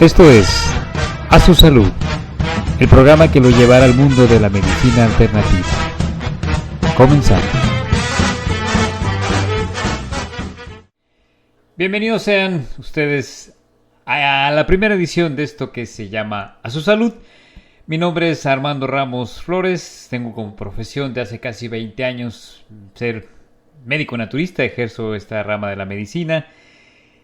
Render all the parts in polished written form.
Esto es A Su Salud, el programa que lo llevará al mundo de la medicina alternativa. Comenzamos. Bienvenidos sean ustedes a la primera edición de esto que se llama A Su Salud. Mi nombre es Armando Ramos Flores, tengo como profesión de hace casi 20 años ser médico naturista, ejerzo esta rama de la medicina.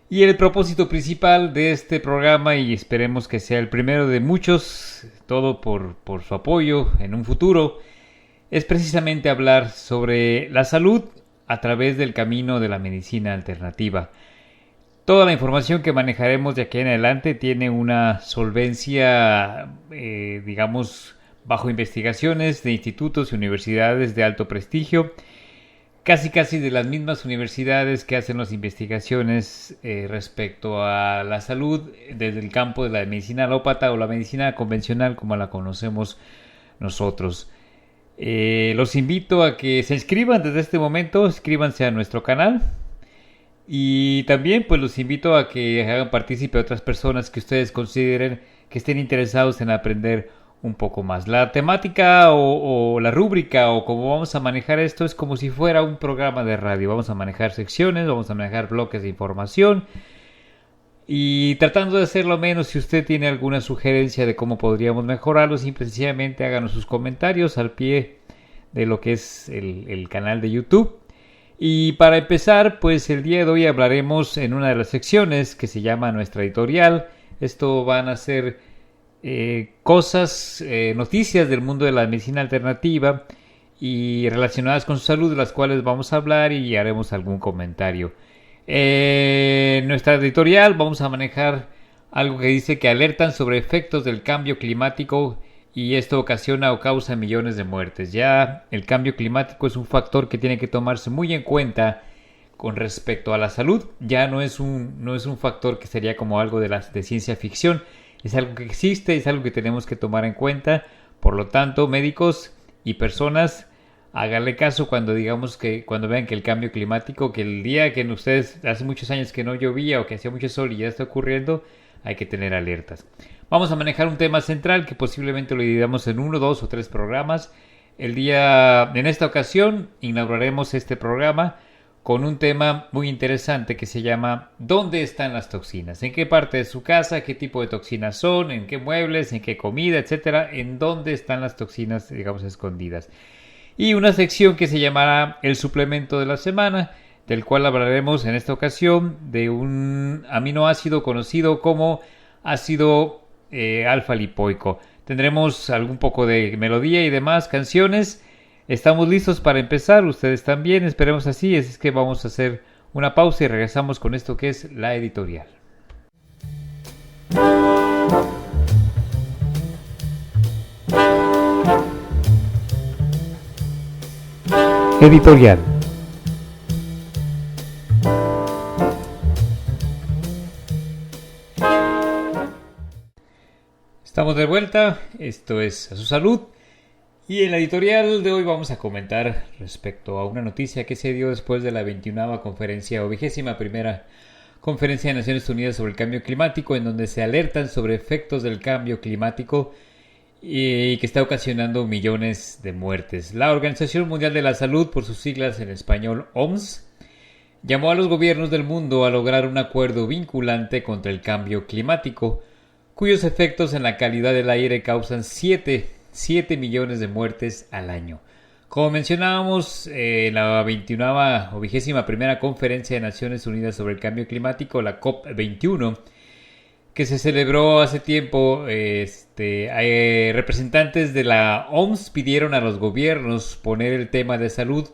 Y el propósito principal de este programa, y esperemos que sea el primero de muchos, todo por su apoyo en un futuro, es precisamente hablar sobre la salud a través del camino de la medicina alternativa. Toda la información que manejaremos de aquí en adelante tiene una solvencia, bajo investigaciones de institutos y universidades de alto prestigio, casi de las mismas universidades que hacen las investigaciones respecto a la salud desde el campo de la medicina alópata o la medicina convencional como la conocemos nosotros. Los invito a que se inscriban desde este momento, inscríbanse a nuestro canal y también pues los invito a que hagan partícipe a otras personas que ustedes consideren que estén interesados en aprender un poco más. La temática o la rúbrica o cómo vamos a manejar esto es como si fuera un programa de radio. Vamos a manejar secciones, vamos a manejar bloques de información y tratando de hacerlo menos. Si usted tiene alguna sugerencia de cómo podríamos mejorarlo, simplemente háganos sus comentarios al pie de lo que es el canal de YouTube. Y para empezar, pues el día de hoy hablaremos en una de las secciones que se llama nuestra editorial. Esto van a ser noticias del mundo de la medicina alternativa y relacionadas con su salud, de las cuales vamos a hablar y haremos algún comentario. En nuestra editorial vamos a manejar algo que dice que alertan sobre efectos del cambio climático y esto ocasiona o causa millones de muertes. Ya el cambio climático es un factor que tiene que tomarse muy en cuenta con respecto a la salud. Ya no es un factor que sería como algo de ciencia ficción. Es algo que existe, es algo que tenemos que tomar en cuenta. Por lo tanto, médicos y personas, háganle caso cuando vean que el cambio climático, que el día que ustedes hace muchos años que no llovía o que hacía mucho sol y ya está ocurriendo, hay que tener alertas. Vamos a manejar un tema central que posiblemente lo dividamos en 1, 2 o 3 programas. En esta ocasión inauguraremos este programa con un tema muy interesante que se llama ¿dónde están las toxinas? ¿En qué parte de su casa? ¿Qué tipo de toxinas son? ¿En qué muebles? ¿En qué comida? Etcétera. ¿En dónde están las toxinas, escondidas? Y una sección que se llamará el suplemento de la semana, del cual hablaremos en esta ocasión de un aminoácido conocido como ácido alfa-lipoico. Tendremos algún poco de melodía y demás canciones. Estamos listos para empezar, ustedes también, esperemos así, es que vamos a hacer una pausa y regresamos con esto que es la editorial. Editorial. Estamos de vuelta, esto es A Su Salud. Y en la editorial de hoy vamos a comentar respecto a una noticia que se dio después de la 21ª conferencia o 21ª conferencia de Naciones Unidas sobre el cambio climático, en donde se alertan sobre efectos del cambio climático y que está ocasionando millones de muertes. La Organización Mundial de la Salud, por sus siglas en español OMS, llamó a los gobiernos del mundo a lograr un acuerdo vinculante contra el cambio climático, cuyos efectos en la calidad del aire causan 7 millones de muertes al año. Como mencionábamos, en la 21ª o 21ª Conferencia de Naciones Unidas sobre el Cambio Climático, la COP21, que se celebró hace tiempo, representantes de la OMS pidieron a los gobiernos poner el tema de salud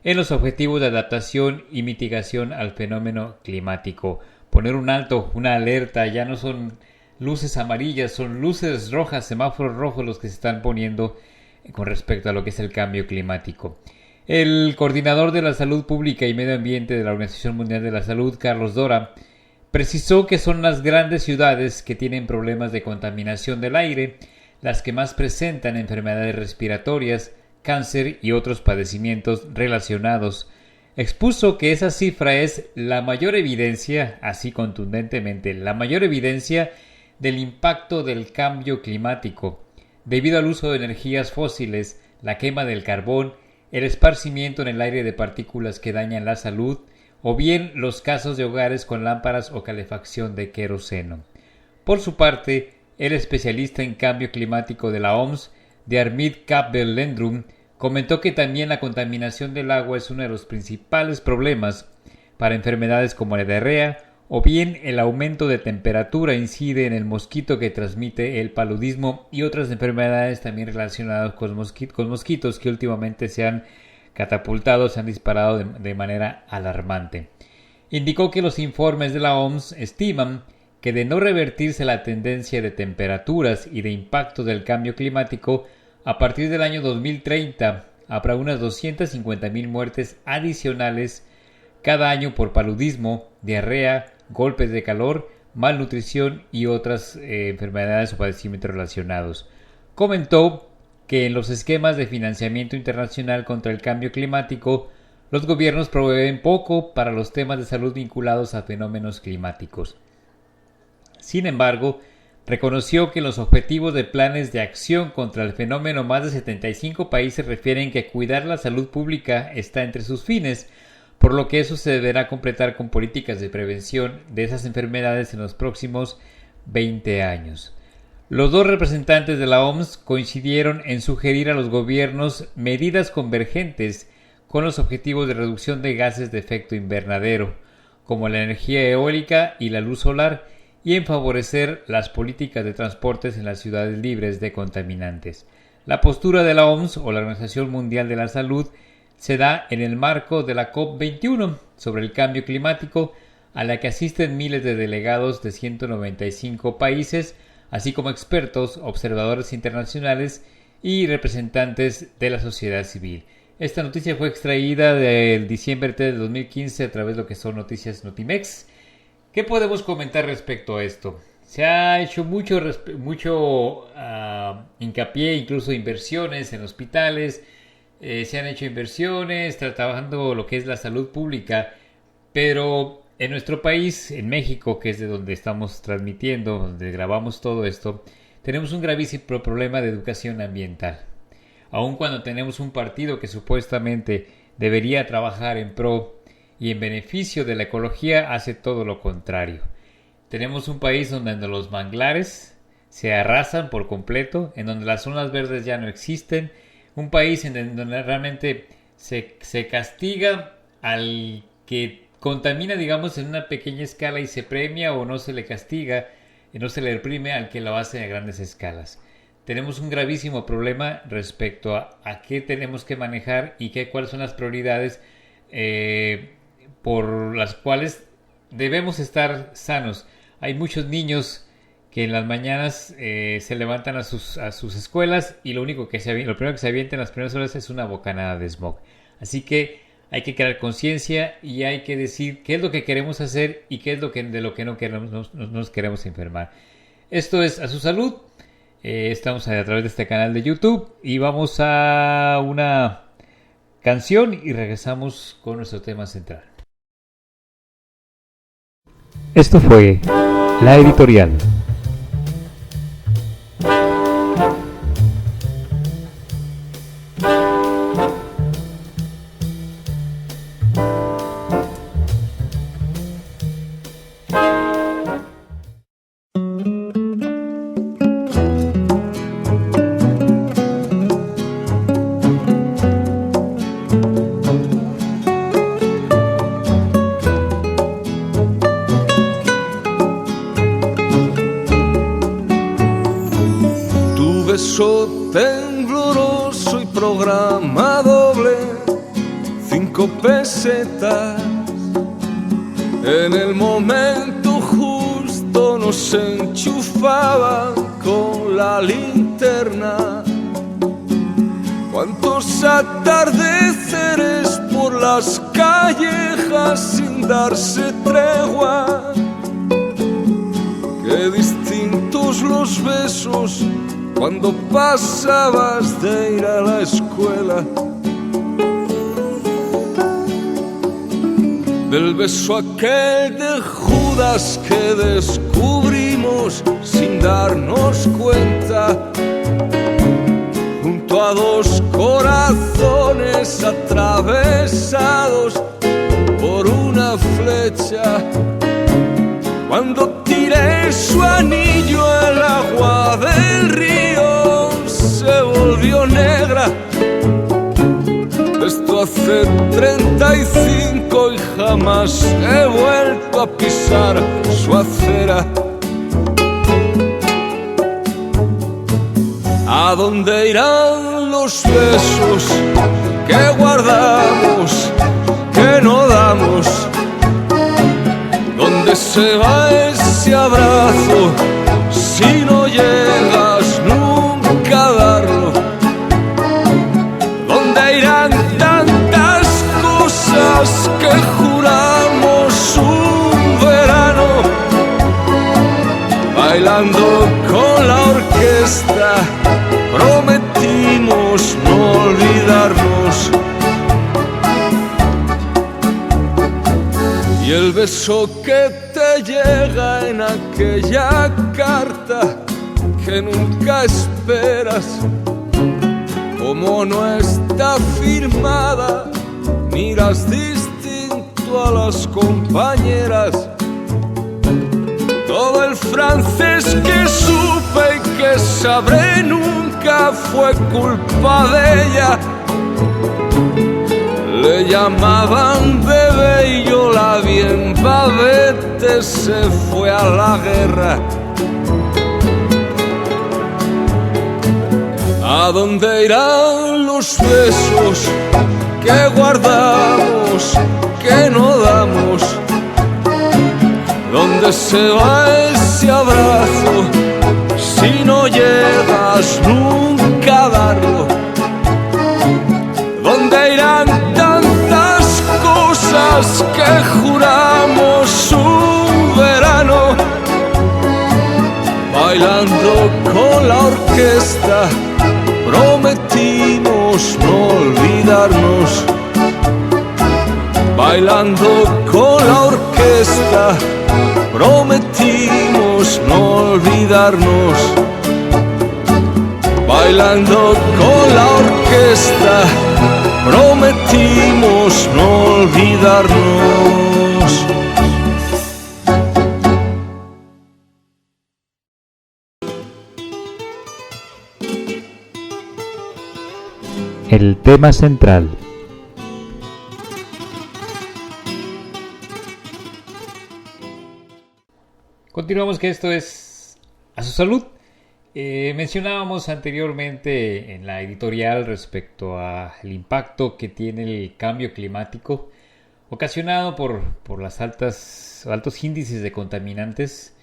en los objetivos de adaptación y mitigación al fenómeno climático. Poner un alto, una alerta, ya no son luces amarillas, son luces rojas, semáforos rojos los que se están poniendo con respecto a lo que es el cambio climático. El coordinador de la salud pública y medio ambiente de la Organización Mundial de la Salud, Carlos Dora, precisó que son las grandes ciudades que tienen problemas de contaminación del aire las que más presentan enfermedades respiratorias, cáncer y otros padecimientos relacionados. Expuso que esa cifra es la mayor evidencia, así contundentemente, la mayor evidencia del impacto del cambio climático, debido al uso de energías fósiles, la quema del carbón, el esparcimiento en el aire de partículas que dañan la salud, o bien los casos de hogares con lámparas o calefacción de queroseno. Por su parte, el especialista en cambio climático de la OMS, Diarmuid Capdevell-Landrum, comentó que también la contaminación del agua es uno de los principales problemas para enfermedades como la diarrea, o bien el aumento de temperatura incide en el mosquito que transmite el paludismo y otras enfermedades también relacionadas con mosquitos que últimamente se han catapultado, se han disparado de manera alarmante. Indicó que los informes de la OMS estiman que de no revertirse la tendencia de temperaturas y de impacto del cambio climático, a partir del año 2030 habrá unas 250,000 muertes adicionales cada año por paludismo, diarrea, golpes de calor, malnutrición y otras enfermedades o padecimientos relacionados. Comentó que en los esquemas de financiamiento internacional contra el cambio climático, los gobiernos proveen poco para los temas de salud vinculados a fenómenos climáticos. Sin embargo, reconoció que los objetivos de planes de acción contra el fenómeno más de 75 países refieren que cuidar la salud pública está entre sus fines, por lo que eso se deberá completar con políticas de prevención de esas enfermedades en los próximos 20 años. Los dos representantes de la OMS coincidieron en sugerir a los gobiernos medidas convergentes con los objetivos de reducción de gases de efecto invernadero, como la energía eólica y la luz solar, y en favorecer las políticas de transportes en las ciudades libres de contaminantes. La postura de la OMS o la Organización Mundial de la Salud se da en el marco de la COP21 sobre el cambio climático, a la que asisten miles de delegados de 195 países, así como expertos, observadores internacionales y representantes de la sociedad civil. Esta noticia fue extraída del diciembre 3 de 2015 a través de lo que son Noticias Notimex. ¿Qué podemos comentar respecto a esto? Se ha hecho mucho hincapié, incluso inversiones en hospitales, se han hecho inversiones trabajando lo que es la salud pública, pero en nuestro país, en México, que es de donde estamos transmitiendo, donde grabamos todo esto, tenemos un gravísimo problema de educación ambiental. Aun cuando tenemos un partido que supuestamente debería trabajar en pro y en beneficio de la ecología, hace todo lo contrario. Tenemos un país donde los manglares se arrasan por completo, en donde las zonas verdes ya no existen, un país en donde realmente se castiga al que contamina, digamos, en una pequeña escala y se premia, o no se le castiga y no se le reprime al que lo hace a grandes escalas. Tenemos un gravísimo problema respecto a qué tenemos que manejar y cuáles son las prioridades por las cuales debemos estar sanos. Hay muchos niños que en las mañanas se levantan a sus escuelas y lo primero que se avienta en las primeras horas es una bocanada de smog. Así que hay que crear conciencia y hay que decir qué es lo que queremos hacer y qué es de lo que no queremos, nos queremos enfermar. Esto es A Su Salud. Estamos a través de este canal de YouTube y vamos a una canción y regresamos con nuestro tema central. Esto fue La Editorial. Tembloroso y programa doble, 5 pesetas. En el momento justo nos enchufaban con la linterna. Cuántos atardeceres por las callejas sin darse tregua. Qué distintos los besos cuando pasabas de ir a la escuela. Del beso aquel de Judas que descubrimos sin darnos cuenta, junto a dos corazones atravesados por una flecha. Cuando tiré su anillo, el agua del río se volvió negra. Esto hace 35 y jamás he vuelto a pisar su acera. ¿A dónde irán los besos que guardamos, que no damos? ¿Dónde se va ese abrazo si no llegas nunca a darlo? ¿Dónde irán tantas cosas que juramos un verano, bailando con la orquesta? Prometimos no olvidarnos. Y el beso que te llega en aquella carta que nunca esperas, como no está firmada, miras distinto a las compañeras. Todo el francés que supe y que sabré nunca fue culpa de ella. Le llamaban bebé y yo la vi en Babette, se fue a la guerra. ¿A dónde irán los besos que guardamos, que no damos? ¿Dónde se va ese abrazo si no llegas nunca a darlo? ¿Dónde irán tantas cosas que juramos un verano, bailando con la orquesta? Prometimos no olvidarnos, bailando con la orquesta. Prometimos no olvidarnos, bailando con la orquesta. Prometimos no olvidarnos. El tema central. Continuamos, que esto es A Su Salud. Mencionábamos anteriormente en la editorial respecto al impacto que tiene el cambio climático ocasionado por los altos índices de contaminantes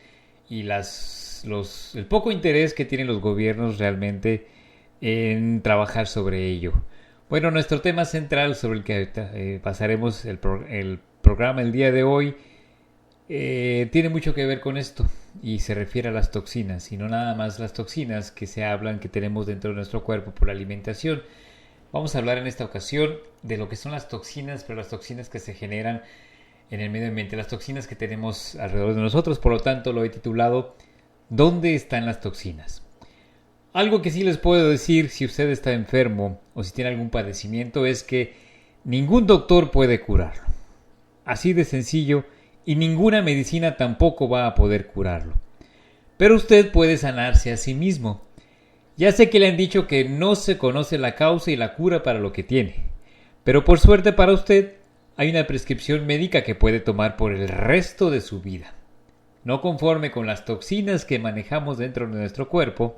y el poco interés que tienen los gobiernos realmente en trabajar sobre ello. Bueno, nuestro tema central sobre el que pasaremos el programa el día de hoy tiene mucho que ver con esto y se refiere a las toxinas, y no nada más las toxinas que se hablan que tenemos dentro de nuestro cuerpo por la alimentación. Vamos a hablar en esta ocasión de lo que son las toxinas, pero las toxinas que se generan en el medio ambiente, las toxinas que tenemos alrededor de nosotros. Por lo tanto, lo he titulado ¿Dónde están las toxinas? Algo que sí les puedo decir, si usted está enfermo o si tiene algún padecimiento, es que ningún doctor puede curarlo. Así de sencillo, y ninguna medicina tampoco va a poder curarlo. Pero usted puede sanarse a sí mismo. Ya sé que le han dicho que no se conoce la causa y la cura para lo que tiene, pero por suerte para usted hay una prescripción médica que puede tomar por el resto de su vida. No conforme con las toxinas que manejamos dentro de nuestro cuerpo,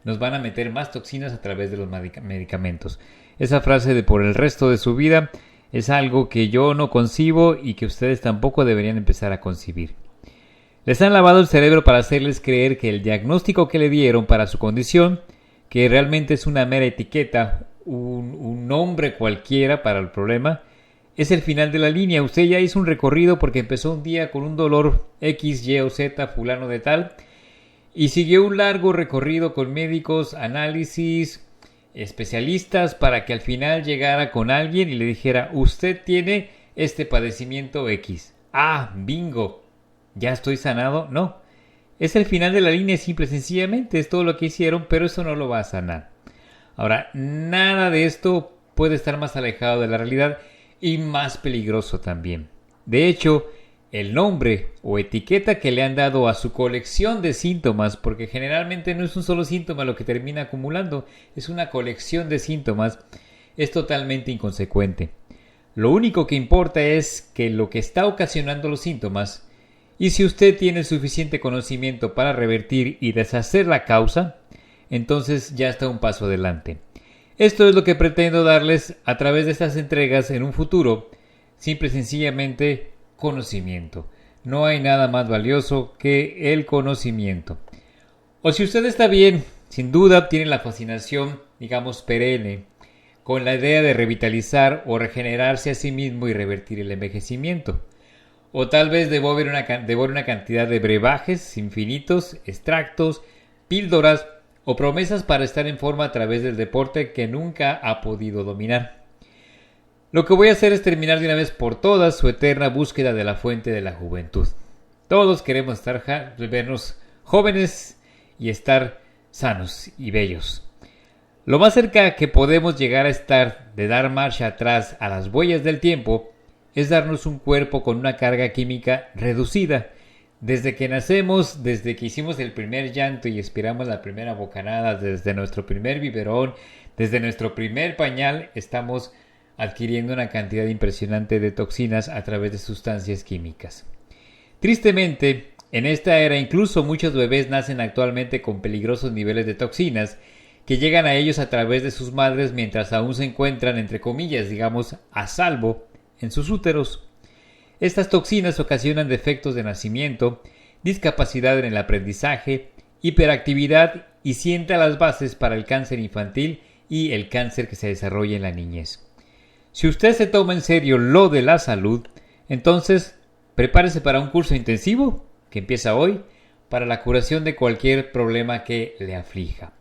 nos van a meter más toxinas a través de los medicamentos. Esa frase de por el resto de su vida es algo que yo no concibo y que ustedes tampoco deberían empezar a concebir. Les han lavado el cerebro para hacerles creer que el diagnóstico que le dieron para su condición, que realmente es una mera etiqueta, un nombre cualquiera para el problema, es el final de la línea. Usted ya hizo un recorrido porque empezó un día con un dolor X, Y o Z, fulano de tal, y siguió un largo recorrido con médicos, análisis, especialistas, para que al final llegara con alguien y le dijera: usted tiene este padecimiento X. Ah, bingo, ¿ya estoy sanado? No. Es el final de la línea, simple y sencillamente, es todo lo que hicieron, pero eso no lo va a sanar. Ahora, nada de esto puede estar más alejado de la realidad y más peligroso también. De hecho, el nombre o etiqueta que le han dado a su colección de síntomas, porque generalmente no es un solo síntoma lo que termina acumulando, es una colección de síntomas, es totalmente inconsecuente. Lo único que importa es que lo que está ocasionando los síntomas, y si usted tiene suficiente conocimiento para revertir y deshacer la causa, entonces ya está un paso adelante. Esto es lo que pretendo darles a través de estas entregas en un futuro, simple y sencillamente conocimiento. No hay nada más valioso que el conocimiento. O si usted está bien, sin duda tiene la fascinación, digamos, perenne, con la idea de revitalizar o regenerarse a sí mismo y revertir el envejecimiento. O tal vez devore una cantidad de brebajes infinitos, extractos, píldoras o promesas para estar en forma a través del deporte que nunca ha podido dominar. Lo que voy a hacer es terminar de una vez por todas su eterna búsqueda de la fuente de la juventud. Todos queremos vernos jóvenes y estar sanos y bellos. Lo más cerca que podemos llegar a estar de dar marcha atrás a las huellas del tiempo es darnos un cuerpo con una carga química reducida. Desde que nacemos, desde que hicimos el primer llanto y expiramos la primera bocanada, desde nuestro primer biberón, desde nuestro primer pañal, estamos adquiriendo una cantidad impresionante de toxinas a través de sustancias químicas. Tristemente, en esta era incluso muchos bebés nacen actualmente con peligrosos niveles de toxinas que llegan a ellos a través de sus madres mientras aún se encuentran, entre comillas, digamos, a salvo en sus úteros. Estas toxinas ocasionan defectos de nacimiento, discapacidad en el aprendizaje, hiperactividad y sientan las bases para el cáncer infantil y el cáncer que se desarrolla en la niñez. Si usted se toma en serio lo de la salud, entonces prepárese para un curso intensivo que empieza hoy para la curación de cualquier problema que le aflija.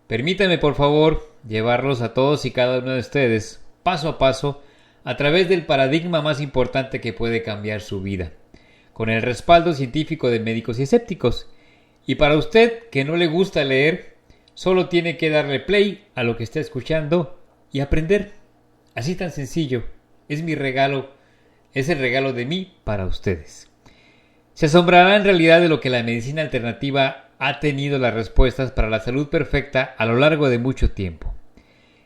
Permítanme, por favor, llevarlos a todos y cada uno de ustedes, paso a paso, a través del paradigma más importante que puede cambiar su vida, con el respaldo científico de médicos y escépticos. Y para usted que no le gusta leer, solo tiene que darle play a lo que está escuchando y aprender. Así tan sencillo, es mi regalo, es el regalo de mí para ustedes. Se asombrará en realidad de lo que la medicina alternativa ha tenido las respuestas para la salud perfecta a lo largo de mucho tiempo.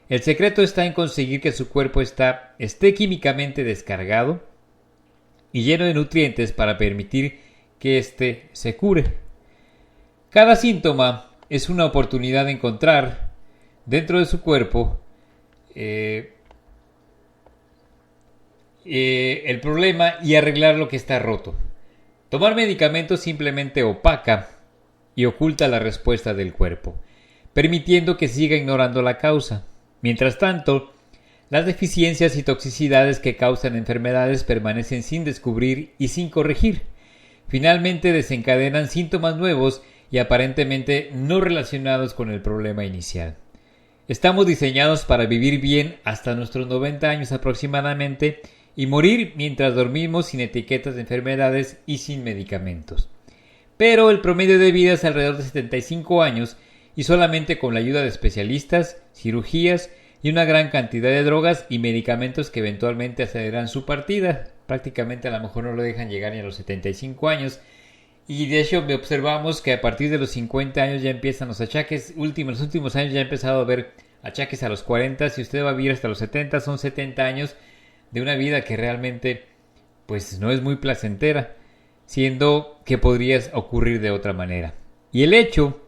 El secreto está en conseguir que su cuerpo esté químicamente descargado y lleno de nutrientes para permitir que éste se cure. Cada síntoma es una oportunidad de encontrar dentro de su cuerpo el problema y arreglar lo que está roto. Tomar medicamentos simplemente opaca y oculta la respuesta del cuerpo, permitiendo que siga ignorando la causa. Mientras tanto, las deficiencias y toxicidades que causan enfermedades permanecen sin descubrir y sin corregir. Finalmente desencadenan síntomas nuevos y aparentemente no relacionados con el problema inicial. Estamos diseñados para vivir bien hasta nuestros 90 años aproximadamente y morir mientras dormimos sin etiquetas de enfermedades y sin medicamentos. Pero el promedio de vida es alrededor de 75 años y solamente con la ayuda de especialistas, cirugías y una gran cantidad de drogas y medicamentos que eventualmente aceleran su partida. Prácticamente a lo mejor no lo dejan llegar ni a los 75 años. Y de hecho observamos que a partir de los 50 años ya empiezan los achaques. Los últimos años ya ha empezado a haber achaques a los 40. Si usted va a vivir hasta los 70, son 70 años de una vida que realmente pues no es muy placentera, siendo que podría ocurrir de otra manera. Y el hecho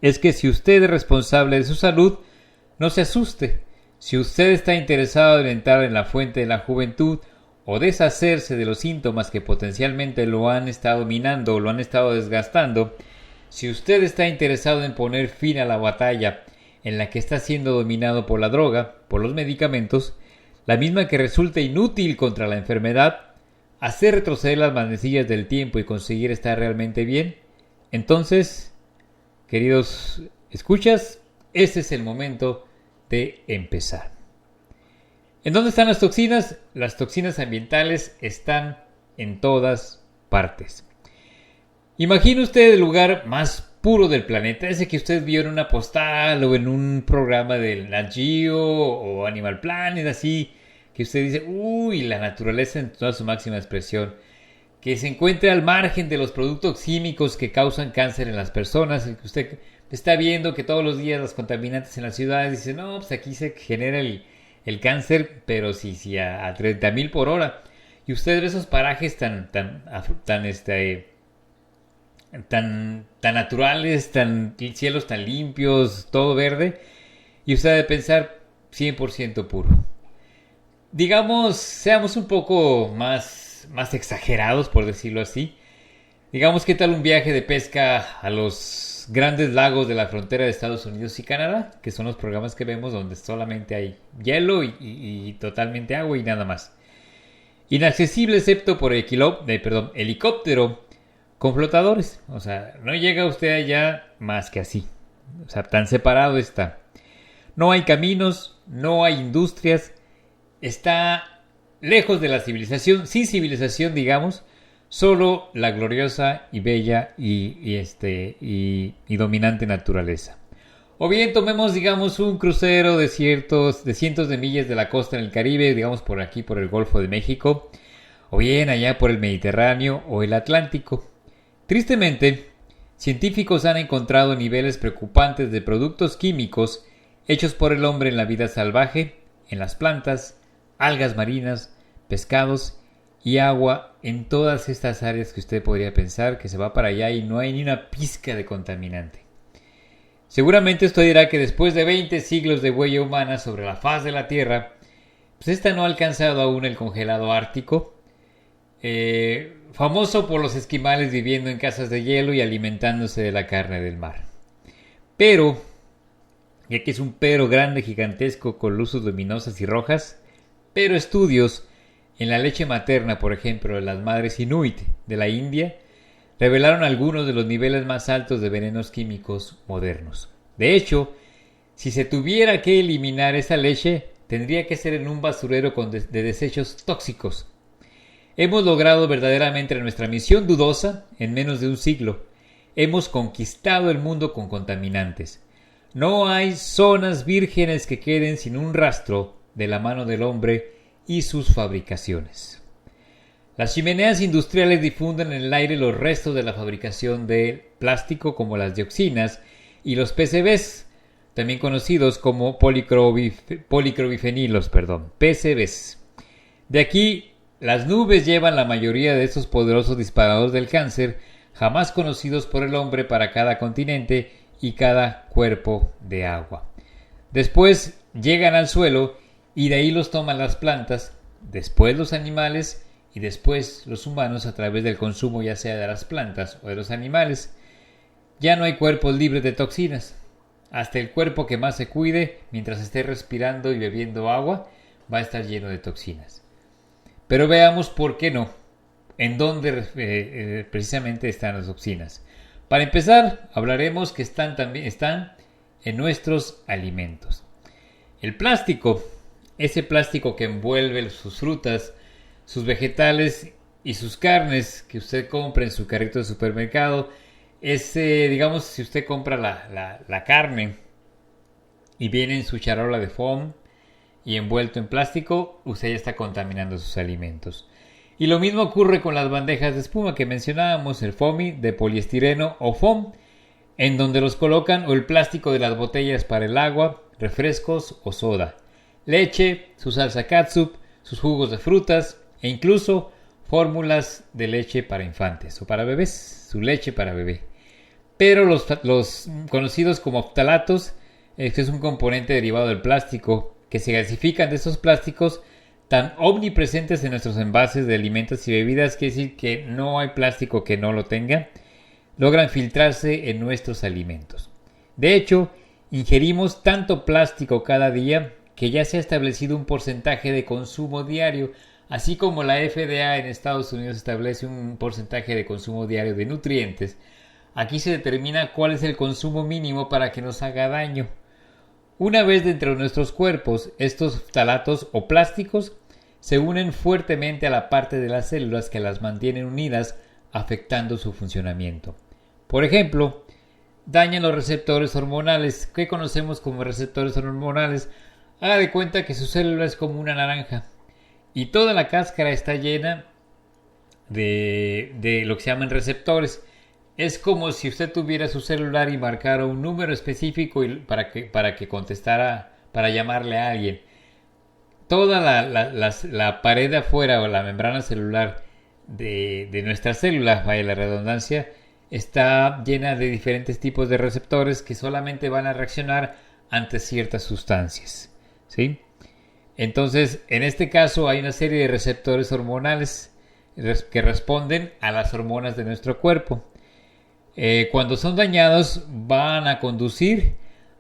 es que si usted es responsable de su salud, no se asuste. Si usted está interesado en entrar en la fuente de la juventud o deshacerse de los síntomas que potencialmente lo han estado minando o lo han estado desgastando, si usted está interesado en poner fin a la batalla en la que está siendo dominado por la droga, por los medicamentos, la misma que resulta inútil contra la enfermedad, hacer retroceder las manecillas del tiempo y conseguir estar realmente bien, entonces, queridos escuchas, este es el momento de empezar. ¿En dónde están las toxinas? Las toxinas ambientales están en todas partes. Imagine usted el lugar más puro del planeta, ese que usted vio en una postal o en un programa del Nat Geo o Animal Planet, así, que usted dice, uy, la naturaleza en toda su máxima expresión, que se encuentre al margen de los productos químicos que causan cáncer en las personas, y que usted está viendo que todos los días los contaminantes en las ciudades dice, no, pues aquí se genera el cáncer, pero sí, a 30,000 por hora. Y usted ve esos parajes tan naturales, cielos tan limpios, todo verde, y usted debe pensar 100% puro. Digamos, seamos un poco más exagerados, por decirlo así. Digamos, ¿qué tal un viaje de pesca a los grandes lagos de la frontera de Estados Unidos y Canadá? Que son los programas que vemos donde solamente hay hielo y totalmente agua y nada más. Inaccesible excepto por helicóptero con flotadores. O sea, no llega usted allá más que así. O sea, tan separado está. No hay caminos, no hay industrias. Está lejos de la civilización, sin civilización, digamos, solo la gloriosa y bella y dominante naturaleza. O bien tomemos, digamos, un crucero de cientos de millas de la costa en el Caribe, digamos por aquí, por el Golfo de México, o bien allá por el Mediterráneo o el Atlántico. Tristemente, científicos han encontrado niveles preocupantes de productos químicos hechos por el hombre en la vida salvaje, en las plantas, algas marinas, pescados y agua en todas estas áreas que usted podría pensar que se va para allá y no hay ni una pizca de contaminante. Seguramente usted dirá que después de 20 siglos de huella humana sobre la faz de la Tierra, pues esta no ha alcanzado aún el congelado ártico, famoso por los esquimales viviendo en casas de hielo y alimentándose de la carne del mar. Pero, y aquí es un pero grande, gigantesco, con luces luminosas y rojas, pero estudios en la leche materna, por ejemplo, de las madres inuit de la India, revelaron algunos de los niveles más altos de venenos químicos modernos. De hecho, si se tuviera que eliminar esa leche, tendría que ser en un basurero de desechos tóxicos. Hemos logrado verdaderamente nuestra misión dudosa en menos de un siglo. Hemos conquistado el mundo con contaminantes. No hay zonas vírgenes que queden sin un rastro de la mano del hombre y sus fabricaciones. Las chimeneas industriales difunden en el aire los restos de la fabricación de plástico como las dioxinas y los PCBs, también conocidos como policrobifenilos, PCBs. De aquí, las nubes llevan la mayoría de estos poderosos disparadores del cáncer, jamás conocidos por el hombre para cada continente y cada cuerpo de agua. Después llegan al suelo y de ahí los toman las plantas, después los animales y después los humanos a través del consumo ya sea de las plantas o de los animales. Ya no hay cuerpos libres de toxinas. Hasta el cuerpo que más se cuide, mientras esté respirando y bebiendo agua, va a estar lleno de toxinas. Pero veamos por qué no, en dónde precisamente están las toxinas. Para empezar, hablaremos que están en nuestros alimentos. El plástico, ese plástico que envuelve sus frutas, sus vegetales y sus carnes que usted compra en su carrito de supermercado, digamos, si usted compra la carne y viene en su charola de foam y envuelto en plástico, usted ya está contaminando sus alimentos. Y lo mismo ocurre con las bandejas de espuma que mencionábamos, el foamy de poliestireno o foam, en donde los colocan, o el plástico de las botellas para el agua, refrescos o soda, leche, su salsa catsup, sus jugos de frutas e incluso fórmulas de leche para infantes o para bebés, su leche para bebé. Pero los conocidos como phtalatos, que es un componente derivado del plástico, que se gasifican de estos plásticos tan omnipresentes en nuestros envases de alimentos y bebidas, quiere decir que no hay plástico que no lo tenga, logran filtrarse en nuestros alimentos. De hecho, ingerimos tanto plástico cada día que ya se ha establecido un porcentaje de consumo diario, así como la FDA en Estados Unidos establece un porcentaje de consumo diario de nutrientes. Aquí se determina cuál es el consumo mínimo para que nos haga daño. Una vez dentro de nuestros cuerpos, estos ftalatos o plásticos se unen fuertemente a la parte de las células que las mantienen unidas afectando su funcionamiento. Por ejemplo, dañan los receptores hormonales. ¿Qué conocemos como receptores hormonales? Haga de cuenta que su célula es como una naranja y toda la cáscara está llena de lo que se llaman receptores. Es como si usted tuviera su celular y marcara un número específico para que contestara, para llamarle a alguien. Toda la pared de afuera o la membrana celular de nuestra célula, vaya la redundancia, está llena de diferentes tipos de receptores que solamente van a reaccionar ante ciertas sustancias, ¿sí? Entonces, en este caso hay una serie de receptores hormonales que responden a las hormonas de nuestro cuerpo. Cuando son dañados, van a conducir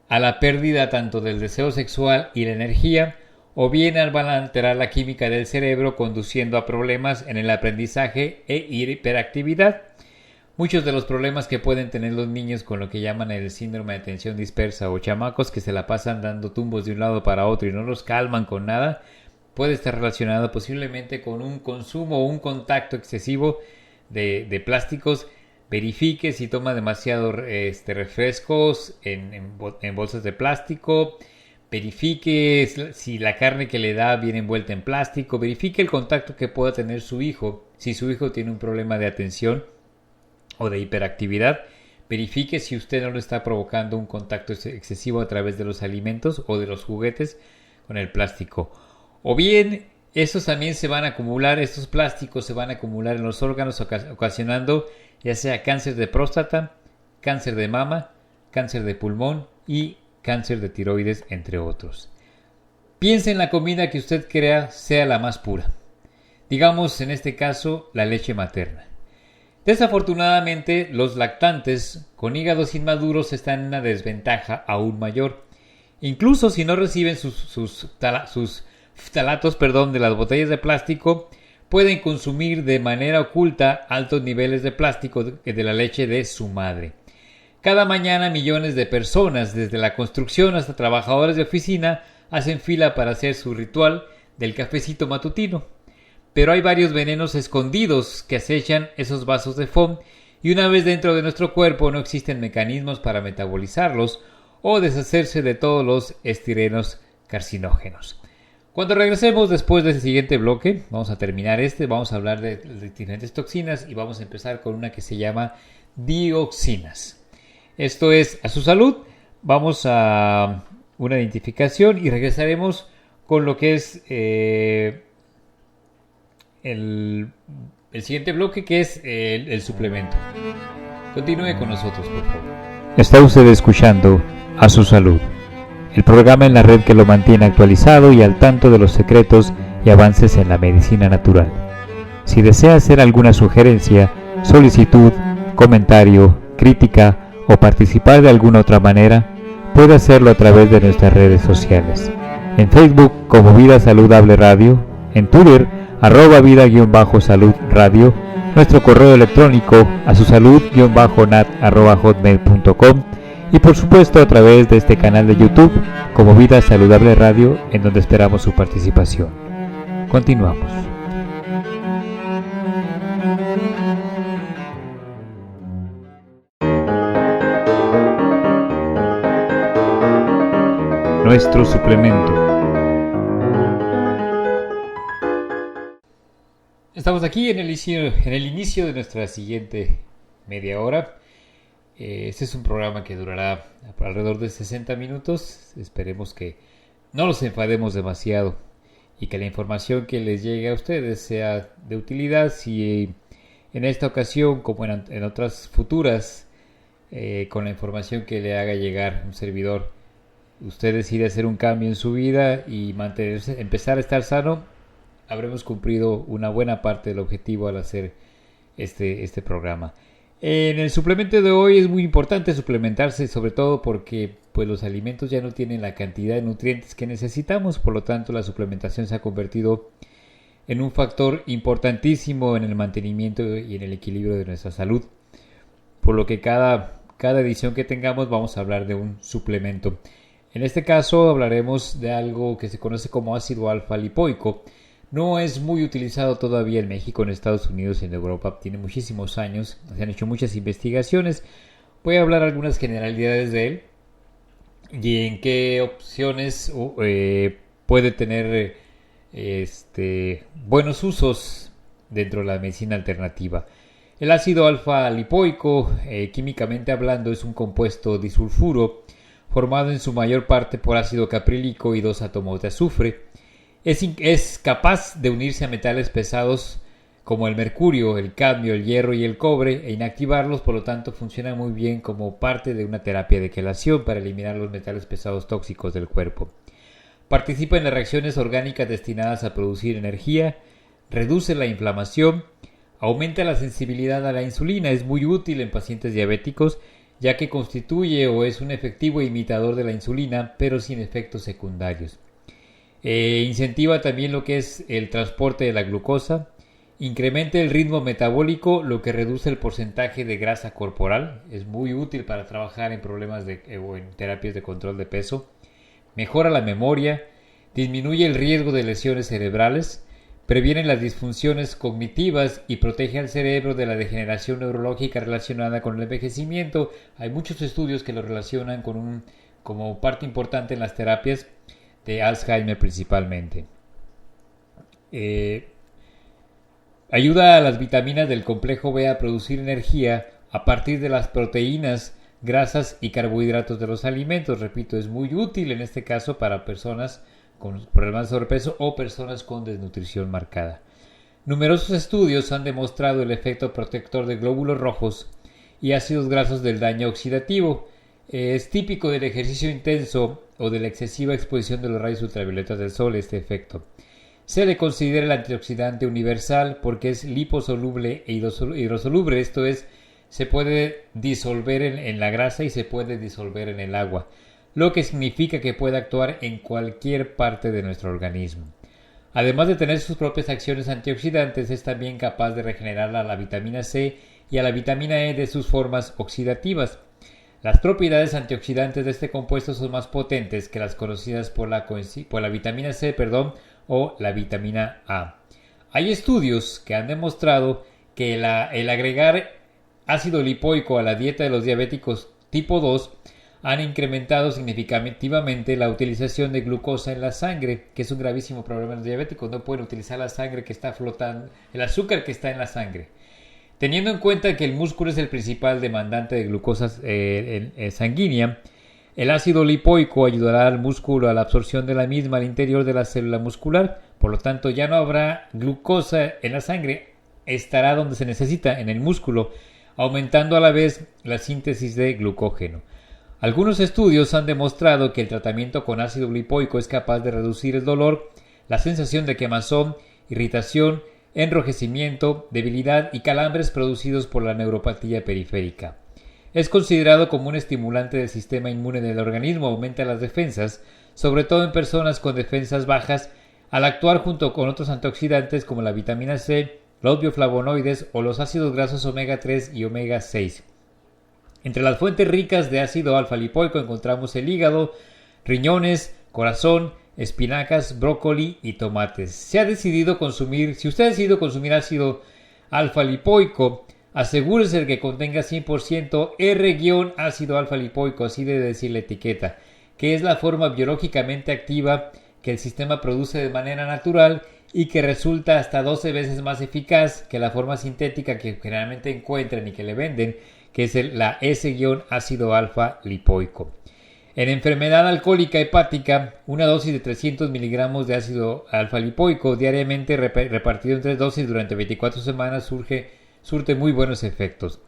a la pérdida tanto del deseo sexual y la energía, o bien van a alterar la química del cerebro, conduciendo a problemas en el aprendizaje e hiperactividad. Muchos de los problemas que pueden tener los niños con lo que llaman el síndrome de atención dispersa o chamacos que se la pasan dando tumbos de un lado para otro y no los calman con nada, puede estar relacionado posiblemente con un consumo o un contacto excesivo de plásticos. Verifique si toma demasiado refrescos en bolsas de plástico. Verifique si la carne que le da viene envuelta en plástico. Verifique el contacto que pueda tener su hijo. Si su hijo tiene un problema de atención o de hiperactividad, verifique si usted no le está provocando un contacto excesivo a través de los alimentos o de los juguetes con el plástico. O bien, estos también se van a acumular, estos plásticos se van a acumular en los órganos, ocasionando ya sea cáncer de próstata, cáncer de mama, cáncer de pulmón y cáncer de tiroides, entre otros. Piense en la comida que usted crea sea la más pura. Digamos, en este caso, la leche materna. Desafortunadamente, los lactantes con hígados inmaduros están en una desventaja aún mayor. Incluso si no reciben sus ftalatos de las botellas de plástico, pueden consumir de manera oculta altos niveles de plástico de la leche de su madre. Cada mañana millones de personas, desde la construcción hasta trabajadores de oficina, hacen fila para hacer su ritual del cafecito matutino. Pero hay varios venenos escondidos que acechan esos vasos de foam y una vez dentro de nuestro cuerpo no existen mecanismos para metabolizarlos o deshacerse de todos los estirenos carcinógenos. Cuando regresemos después del siguiente bloque, vamos a terminar vamos a hablar de diferentes toxinas y vamos a empezar con una que se llama dioxinas. Esto es A Su Salud. Vamos a una identificación y regresaremos con lo que es el siguiente bloque, que es el suplemento. Continúe con nosotros, por favor. Está usted escuchando A Su Salud, el programa en la red que lo mantiene actualizado y al tanto de los secretos y avances en la medicina natural. Si desea hacer alguna sugerencia, solicitud, comentario, crítica o participar de alguna otra manera, puede hacerlo a través de nuestras redes sociales. En Facebook como Vida Saludable Radio, en Twitter @vida-salud radio, nuestro correo electrónico asusalud-nat@hotmail.com y por supuesto a través de este canal de YouTube como Vida Saludable Radio, en donde esperamos su participación. Continuamos. Nuestro suplemento. Estamos aquí en el inicio de nuestra siguiente media hora. Este es un programa que durará alrededor de 60 minutos. Esperemos que no los enfademos demasiado y que la información que les llegue a ustedes sea de utilidad. Si en esta ocasión, como en otras futuras, con la información que le haga llegar un servidor, usted decide hacer un cambio en su vida y empezar a estar sano, habremos cumplido una buena parte del objetivo al hacer este programa. En el suplemento de hoy es muy importante suplementarse, sobre todo porque pues, los alimentos ya no tienen la cantidad de nutrientes que necesitamos, por lo tanto la suplementación se ha convertido en un factor importantísimo en el mantenimiento y en el equilibrio de nuestra salud, por lo que cada edición que tengamos vamos a hablar de un suplemento. En este caso hablaremos de algo que se conoce como ácido alfa lipoico. No es muy utilizado todavía en México, en Estados Unidos y en Europa. Tiene muchísimos años, se han hecho muchas investigaciones. Voy a hablar algunas generalidades de él y en qué opciones puede tener buenos usos dentro de la medicina alternativa. El ácido alfa-lipoico, químicamente hablando, es un compuesto disulfuro formado en su mayor parte por ácido caprílico y 2 átomos de azufre. Es capaz de unirse a metales pesados como el mercurio, el cadmio, el hierro y el cobre e inactivarlos, por lo tanto funciona muy bien como parte de una terapia de quelación para eliminar los metales pesados tóxicos del cuerpo. Participa en las reacciones orgánicas destinadas a producir energía, reduce la inflamación, aumenta la sensibilidad a la insulina, es muy útil en pacientes diabéticos ya que constituye o es un efectivo imitador de la insulina pero sin efectos secundarios. Incentiva también lo que es el transporte de la glucosa, incrementa el ritmo metabólico, lo que reduce el porcentaje de grasa corporal, es muy útil para trabajar en problemas o en terapias de control de peso, mejora la memoria, disminuye el riesgo de lesiones cerebrales, previene las disfunciones cognitivas y protege al cerebro de la degeneración neurológica relacionada con el envejecimiento. Hay muchos estudios que lo relacionan como parte importante en las terapias de Alzheimer principalmente. Ayuda a las vitaminas del complejo B a producir energía a partir de las proteínas, grasas y carbohidratos de los alimentos. Repito, es muy útil en este caso para personas con problemas de sobrepeso o personas con desnutrición marcada. Numerosos estudios han demostrado el efecto protector de glóbulos rojos y ácidos grasos del daño oxidativo. Es típico del ejercicio intenso o de la excesiva exposición de los rayos ultravioletas del sol este efecto. Se le considera el antioxidante universal porque es liposoluble e hidrosoluble, esto es, se puede disolver en la grasa y se puede disolver en el agua, lo que significa que puede actuar en cualquier parte de nuestro organismo. Además de tener sus propias acciones antioxidantes, es también capaz de regenerar a la vitamina C y a la vitamina E de sus formas oxidativas. Las propiedades antioxidantes de este compuesto son más potentes que las conocidas por la vitamina C, o la vitamina A. Hay estudios que han demostrado que el agregar ácido lipoico a la dieta de los diabéticos tipo 2 han incrementado significativamente la utilización de glucosa en la sangre, que es un gravísimo problema en los diabéticos. No pueden utilizar la sangre que está flotando, el azúcar que está en la sangre. Teniendo en cuenta que el músculo es el principal demandante de glucosa sanguínea, el ácido lipoico ayudará al músculo a la absorción de la misma al interior de la célula muscular. Por lo tanto, ya no habrá glucosa en la sangre, estará donde se necesita, en el músculo, aumentando a la vez la síntesis de glucógeno. Algunos estudios han demostrado que el tratamiento con ácido lipoico es capaz de reducir el dolor, la sensación de quemazón, irritación, enrojecimiento, debilidad y calambres producidos por la neuropatía periférica. Es considerado como un estimulante del sistema inmune del organismo, aumenta las defensas, sobre todo en personas con defensas bajas, al actuar junto con otros antioxidantes como la vitamina C, los bioflavonoides o los ácidos grasos omega 3 y omega 6. Entre las fuentes ricas de ácido alfa-lipoico encontramos el hígado, riñones, corazón, espinacas, brócoli y tomates. Si usted ha decidido consumir ácido alfa-lipoico, asegúrese de que contenga 100% R-ácido alfa-lipoico, así debe decir la etiqueta, que es la forma biológicamente activa que el sistema produce de manera natural y que resulta hasta 12 veces más eficaz que la forma sintética que generalmente encuentran y que le venden, que es la S-ácido alfa-lipoico. En enfermedad alcohólica hepática, una dosis de 300 miligramos de ácido alfa-lipoico diariamente repartido en 3 dosis durante 24 semanas surte muy buenos efectos.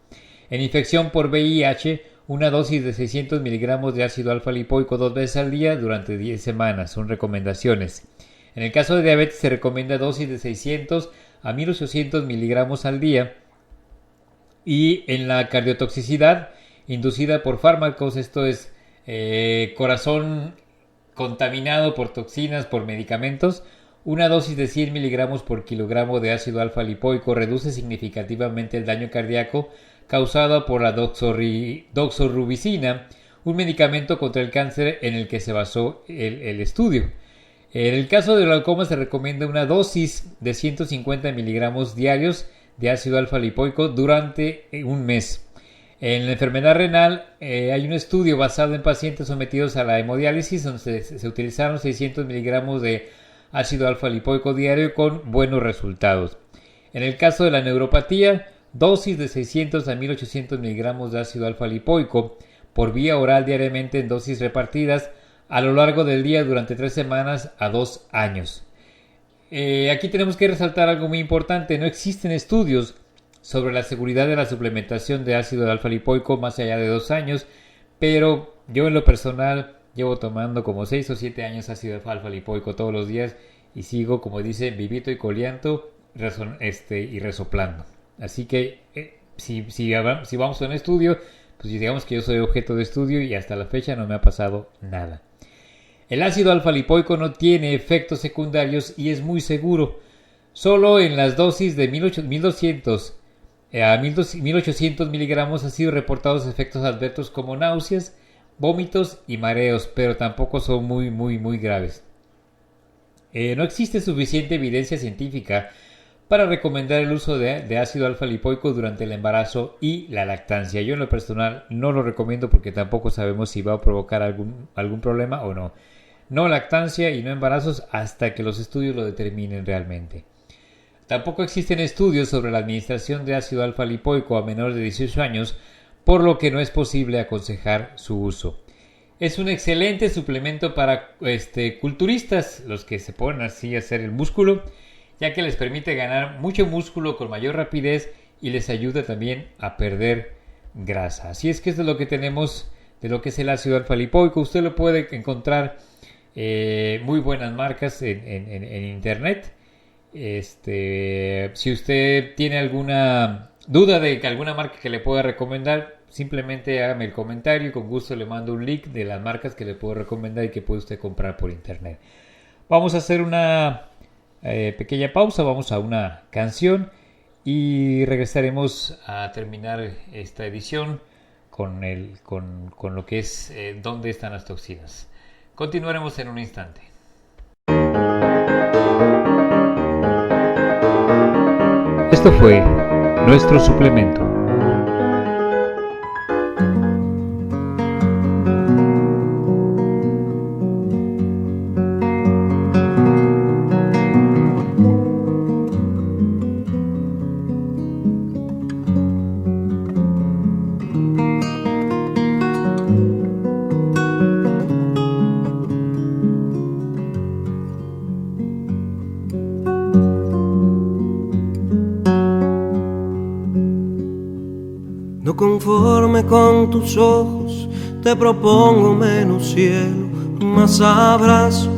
En infección por VIH, una dosis de 600 miligramos de ácido alfa-lipoico 2 veces al día durante 10 semanas. Son recomendaciones. En el caso de diabetes se recomienda dosis de 600 a 1800 miligramos al día. Y en la cardiotoxicidad inducida por fármacos, esto es corazón contaminado por toxinas, por medicamentos, una dosis de 100 miligramos por kilogramo de ácido alfa-lipoico reduce significativamente el daño cardíaco causado por la doxorubicina, un medicamento contra el cáncer en el que se basó el estudio. En el caso del glaucoma se recomienda una dosis de 150 miligramos diarios de ácido alfa-lipoico durante un mes. En la enfermedad renal hay un estudio basado en pacientes sometidos a la hemodiálisis donde se utilizaron 600 miligramos de ácido alfa-lipoico diario con buenos resultados. En el caso de la neuropatía, dosis de 600 a 1800 miligramos de ácido alfa-lipoico por vía oral diariamente en dosis repartidas a lo largo del día durante 3 semanas a 2 años. Aquí tenemos que resaltar algo muy importante. No existen estudios sobre la seguridad de la suplementación de ácido alfa-lipoico más allá de 2 años, pero yo en lo personal llevo tomando como 6 o 7 años ácido alfa-lipoico todos los días y sigo, como dice, vivito y coleando y resoplando. Así que si vamos a un estudio, pues digamos que yo soy objeto de estudio y hasta la fecha no me ha pasado nada. El ácido alfa-lipoico no tiene efectos secundarios y es muy seguro. Solo en las dosis de 1200 a 1800 miligramos han sido reportados efectos adversos como náuseas, vómitos y mareos, pero tampoco son muy graves. No existe suficiente evidencia científica para recomendar el uso de ácido alfa-lipoico durante el embarazo y la lactancia. Yo en lo personal no lo recomiendo porque tampoco sabemos si va a provocar algún problema o no. No lactancia y no embarazos hasta que los estudios lo determinen realmente. Tampoco existen estudios sobre la administración de ácido alfa-lipoico a menores de 18 años, por lo que no es posible aconsejar su uso. Es un excelente suplemento para culturistas, los que se ponen así a hacer el músculo, ya que les permite ganar mucho músculo con mayor rapidez y les ayuda también a perder grasa. Así es que esto es lo que tenemos de lo que es el ácido alfa-lipoico. Usted lo puede encontrar muy buenas marcas en internet. Si usted tiene alguna duda de alguna marca que le pueda recomendar, simplemente hágame el comentario y con gusto le mando un link de las marcas que le puedo recomendar y que puede usted comprar por internet. Vamos a hacer una pequeña pausa, vamos a una canción y regresaremos a terminar esta edición con lo que es ¿dónde están las toxinas? Continuaremos en un instante. Esto fue nuestro suplemento. No conforme con tus ojos, te propongo menos cielo, más abrazo.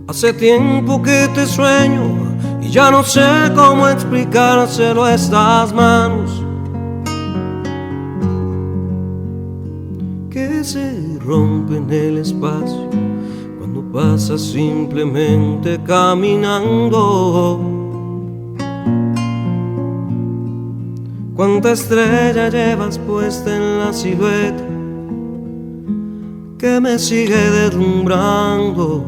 Hace tiempo que te sueño y ya no sé cómo explicárselo a estas manos que se rompen el espacio cuando pasas simplemente caminando. Cuánta estrella llevas puesta en la silueta que me sigue deslumbrando.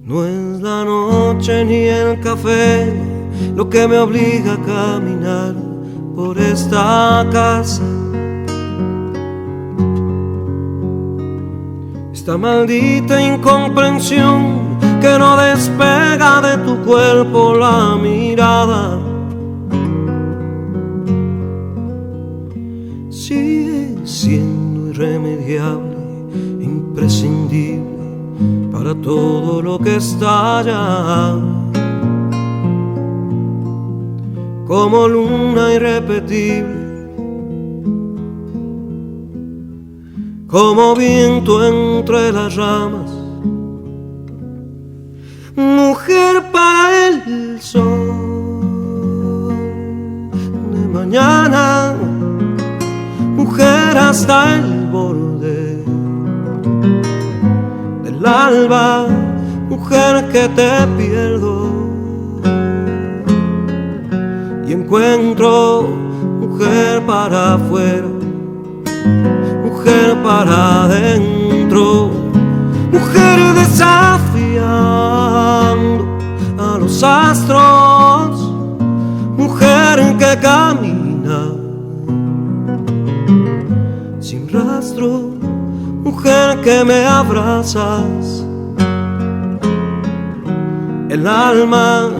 No es la noche ni el café lo que me obliga a caminar por esta casa. Esta maldita incomprensión que no despega de tu cuerpo la mirada. Sigue siendo irremediable, imprescindible para todo lo que estalla. Como luna irrepetible, como viento entre las ramas. Mujer para el sol de mañana, mujer hasta el borde del alba, mujer que te pierdo y encuentro, mujer para afuera mujer para adentro, mujer desafiando a los astros, mujer que camina sin rastro, mujer que me abrazas el alma,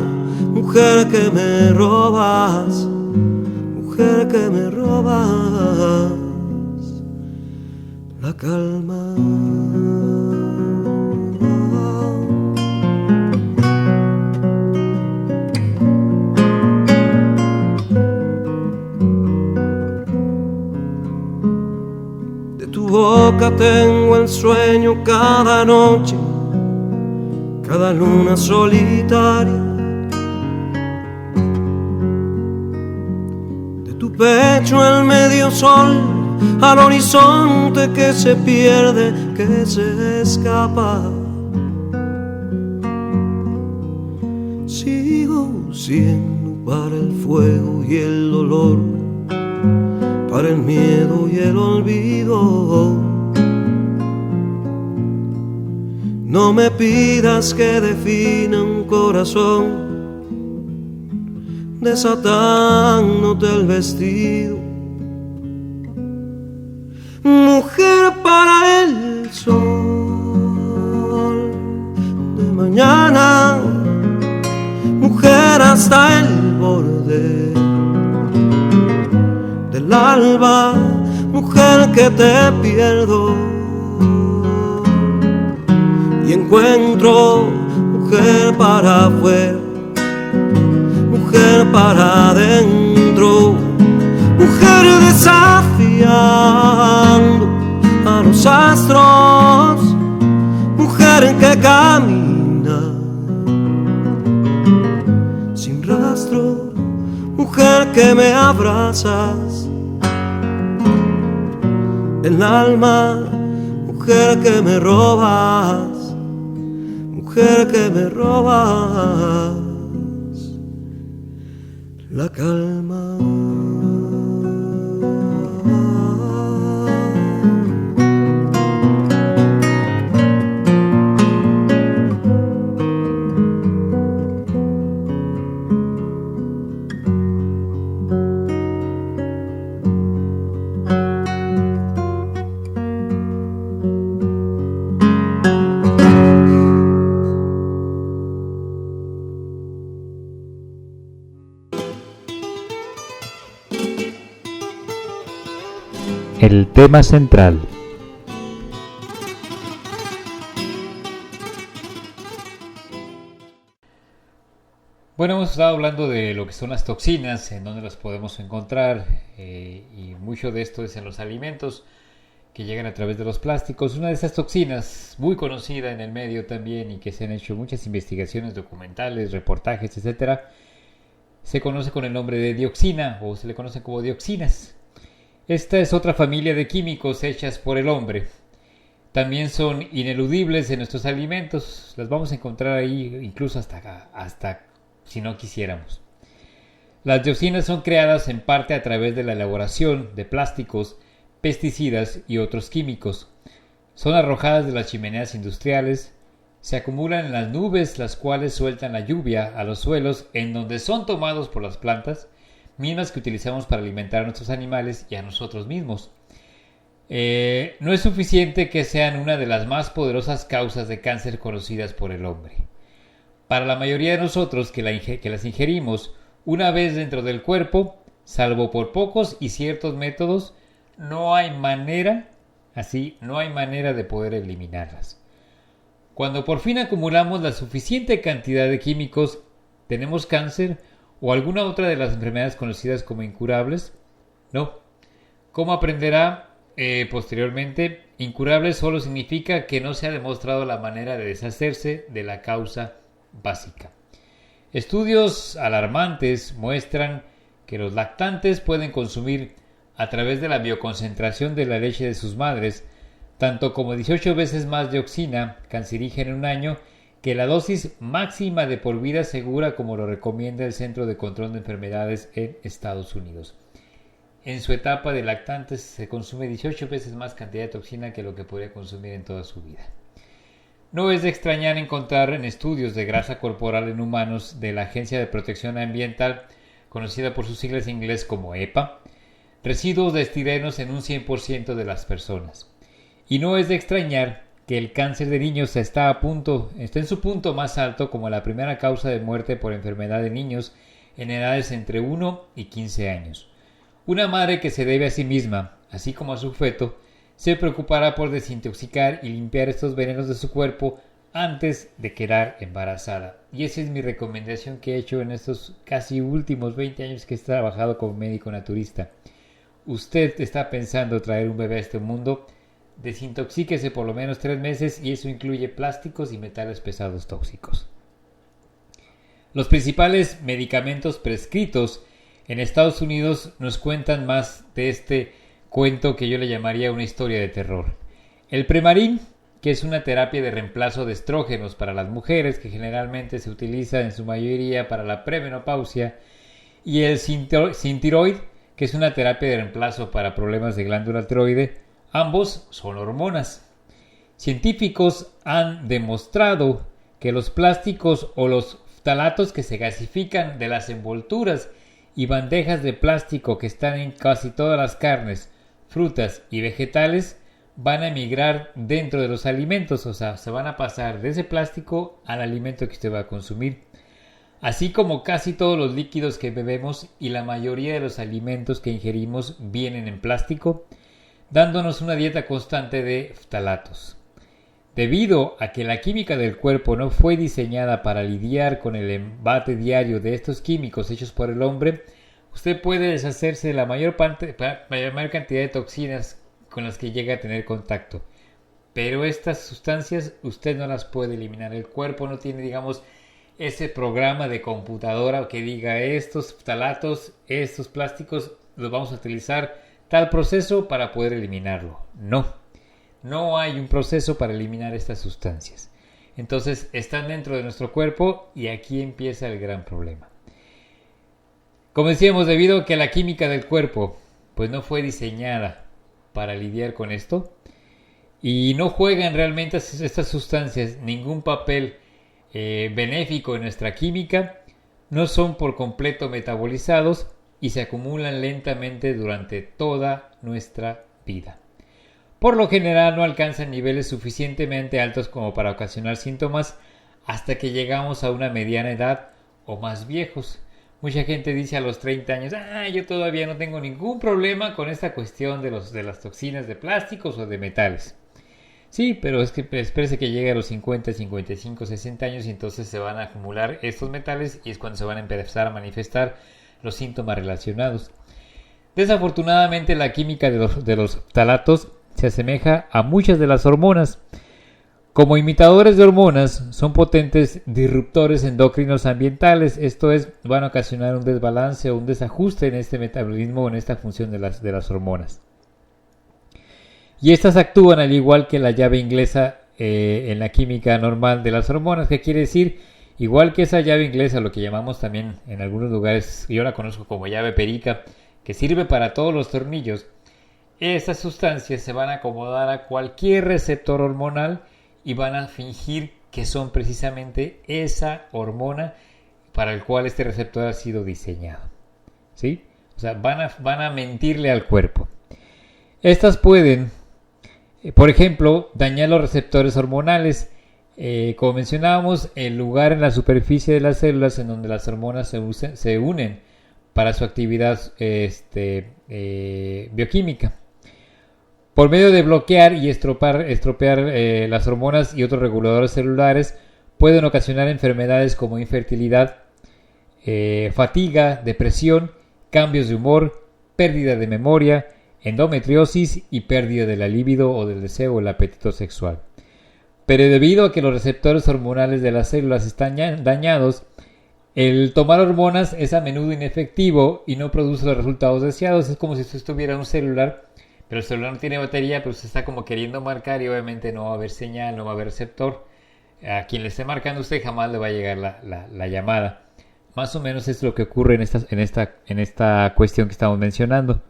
mujer que me robas, mujer que me robas la calma. De tu boca tengo el sueño cada noche, cada luna solitaria. De tu pecho el medio sol, al horizonte que se pierde, que se escapa. Sigo siendo para el fuego y el dolor, para el miedo y el olvido. No me pidas que defina un corazón desatándote el vestido. Mujer para el sol de mañana, mujer hasta el borde del alba, mujer que te pierdo y encuentro, mujer para afuera, mujer para adentro, mujer desafiando a los astros, mujer que camina sin rastro, mujer que me abrazas el alma, mujer que me robas, mujer que me robas la calma. El tema central. Bueno, hemos estado hablando de lo que son las toxinas, en dónde las podemos encontrar, y mucho de esto es en los alimentos que llegan a través de los plásticos. Una de esas toxinas, muy conocida en el medio también, y que se han hecho muchas investigaciones documentales, reportajes, etcétera, se conoce con el nombre de dioxina, o se le conoce como dioxinas. Esta es otra familia de químicos hechas por el hombre. También son ineludibles en nuestros alimentos. Las vamos a encontrar ahí incluso hasta si no quisiéramos. Las dioxinas son creadas en parte a través de la elaboración de plásticos, pesticidas y otros químicos. Son arrojadas de las chimeneas industriales, se acumulan en las nubes, las cuales sueltan la lluvia a los suelos, en donde son tomados por las plantas, mismas que utilizamos para alimentar a nuestros animales y a nosotros mismos. No es suficiente que sean una de las más poderosas causas de cáncer conocidas por el hombre. Para la mayoría de nosotros que las ingerimos una vez dentro del cuerpo, salvo por pocos y ciertos métodos, no hay manera de poder eliminarlas. Cuando por fin acumulamos la suficiente cantidad de químicos, ¿tenemos cáncer o alguna otra de las enfermedades conocidas como incurables? No. Como aprenderá posteriormente, incurable solo significa que no se ha demostrado la manera de deshacerse de la causa básica. Estudios alarmantes muestran que los lactantes pueden consumir a través de la bioconcentración de la leche de sus madres tanto como 18 veces más dioxina cancerígena en un año que la dosis máxima de por vida segura, como lo recomienda el Centro de Control de Enfermedades en Estados Unidos. en su etapa de lactantes se consume 18 veces más cantidad de toxina que lo que podría consumir en toda su vida. No es de extrañar encontrar en estudios de grasa corporal en humanos de la Agencia de Protección Ambiental, conocida por sus siglas en inglés como EPA, residuos de estirenos en un 100% de las personas. Y no es de extrañar que el cáncer de niños está en su punto más alto como la primera causa de muerte por enfermedad de niños en edades entre 1 y 15 años. Una madre que se debe a sí misma, así como a su feto, se preocupará por desintoxicar y limpiar estos venenos de su cuerpo antes de quedar embarazada. Y esa es mi recomendación que he hecho en estos casi últimos 20 años que he trabajado como médico naturista. Usted está pensando traer un bebé a este mundo, desintoxíquese por lo menos 3 meses y eso incluye plásticos y metales pesados tóxicos. Los principales medicamentos prescritos en Estados Unidos nos cuentan más de este cuento que yo le llamaría una historia de terror. El Premarin, que es una terapia de reemplazo de estrógenos para las mujeres que generalmente se utiliza en su mayoría para la premenopausia, y el Synthroid, que es una terapia de reemplazo para problemas de glándula tiroide, ambos son hormonas. Científicos han demostrado que los plásticos o los ftalatos que se gasifican de las envolturas y bandejas de plástico que están en casi todas las carnes, frutas y vegetales van a migrar dentro de los alimentos, o sea, se van a pasar de ese plástico al alimento que usted va a consumir. Así como casi todos los líquidos que bebemos y la mayoría de los alimentos que ingerimos vienen en plástico, dándonos una dieta constante de ftalatos. Debido a que la química del cuerpo no fue diseñada para lidiar con el embate diario de estos químicos hechos por el hombre, usted puede deshacerse de la mayor cantidad de toxinas con las que llega a tener contacto. Pero estas sustancias usted no las puede eliminar. El cuerpo no tiene, digamos, ese programa de computadora que diga estos ftalatos, estos plásticos los vamos a utilizar tal proceso para poder eliminarlo. No hay un proceso para eliminar estas sustancias. Entonces están dentro de nuestro cuerpo y aquí empieza el gran problema. Como decíamos, debido a que la química del cuerpo pues no fue diseñada para lidiar con esto y no juegan realmente estas sustancias ningún papel benéfico en nuestra química, no son por completo metabolizados y se acumulan lentamente durante toda nuestra vida. Por lo general no alcanzan niveles suficientemente altos como para ocasionar síntomas hasta que llegamos a una mediana edad o más viejos. Mucha gente dice a los 30 años, yo todavía no tengo ningún problema con esta cuestión de las toxinas de plásticos o de metales. Sí, pero es que espérese que llegue a los 50, 55, 60 años y entonces se van a acumular estos metales y es cuando se van a empezar a manifestar los síntomas relacionados. Desafortunadamente la química de los ftalatos se asemeja a muchas de las hormonas. Como imitadores de hormonas, son potentes disruptores endocrinos ambientales, esto es, van a ocasionar un desbalance o un desajuste en este metabolismo o en esta función de las hormonas. Y estas actúan al igual que la llave inglesa en la química normal de las hormonas, que quiere decir, igual que esa llave inglesa, lo que llamamos también en algunos lugares, yo la conozco como llave perica, que sirve para todos los tornillos, estas sustancias se van a acomodar a cualquier receptor hormonal y van a fingir que son precisamente esa hormona para el cual este receptor ha sido diseñado. ¿Sí? O sea, van a mentirle al cuerpo. Estas pueden, por ejemplo, dañar los receptores hormonales. Como mencionábamos, el lugar en la superficie de las células en donde las hormonas se unen para su actividad bioquímica. Por medio de bloquear y estropear las hormonas y otros reguladores celulares, pueden ocasionar enfermedades como infertilidad, fatiga, depresión, cambios de humor, pérdida de memoria, endometriosis y pérdida de la libido o del deseo o el apetito sexual. Pero debido a que los receptores hormonales de las células están dañados, el tomar hormonas es a menudo inefectivo y no produce los resultados deseados. Es como si usted tuviera un celular, pero el celular no tiene batería, pero usted está como queriendo marcar y obviamente no va a haber señal, no va a haber receptor. A quien le esté marcando usted jamás le va a llegar la llamada. Más o menos es lo que ocurre en esta cuestión que estamos mencionando.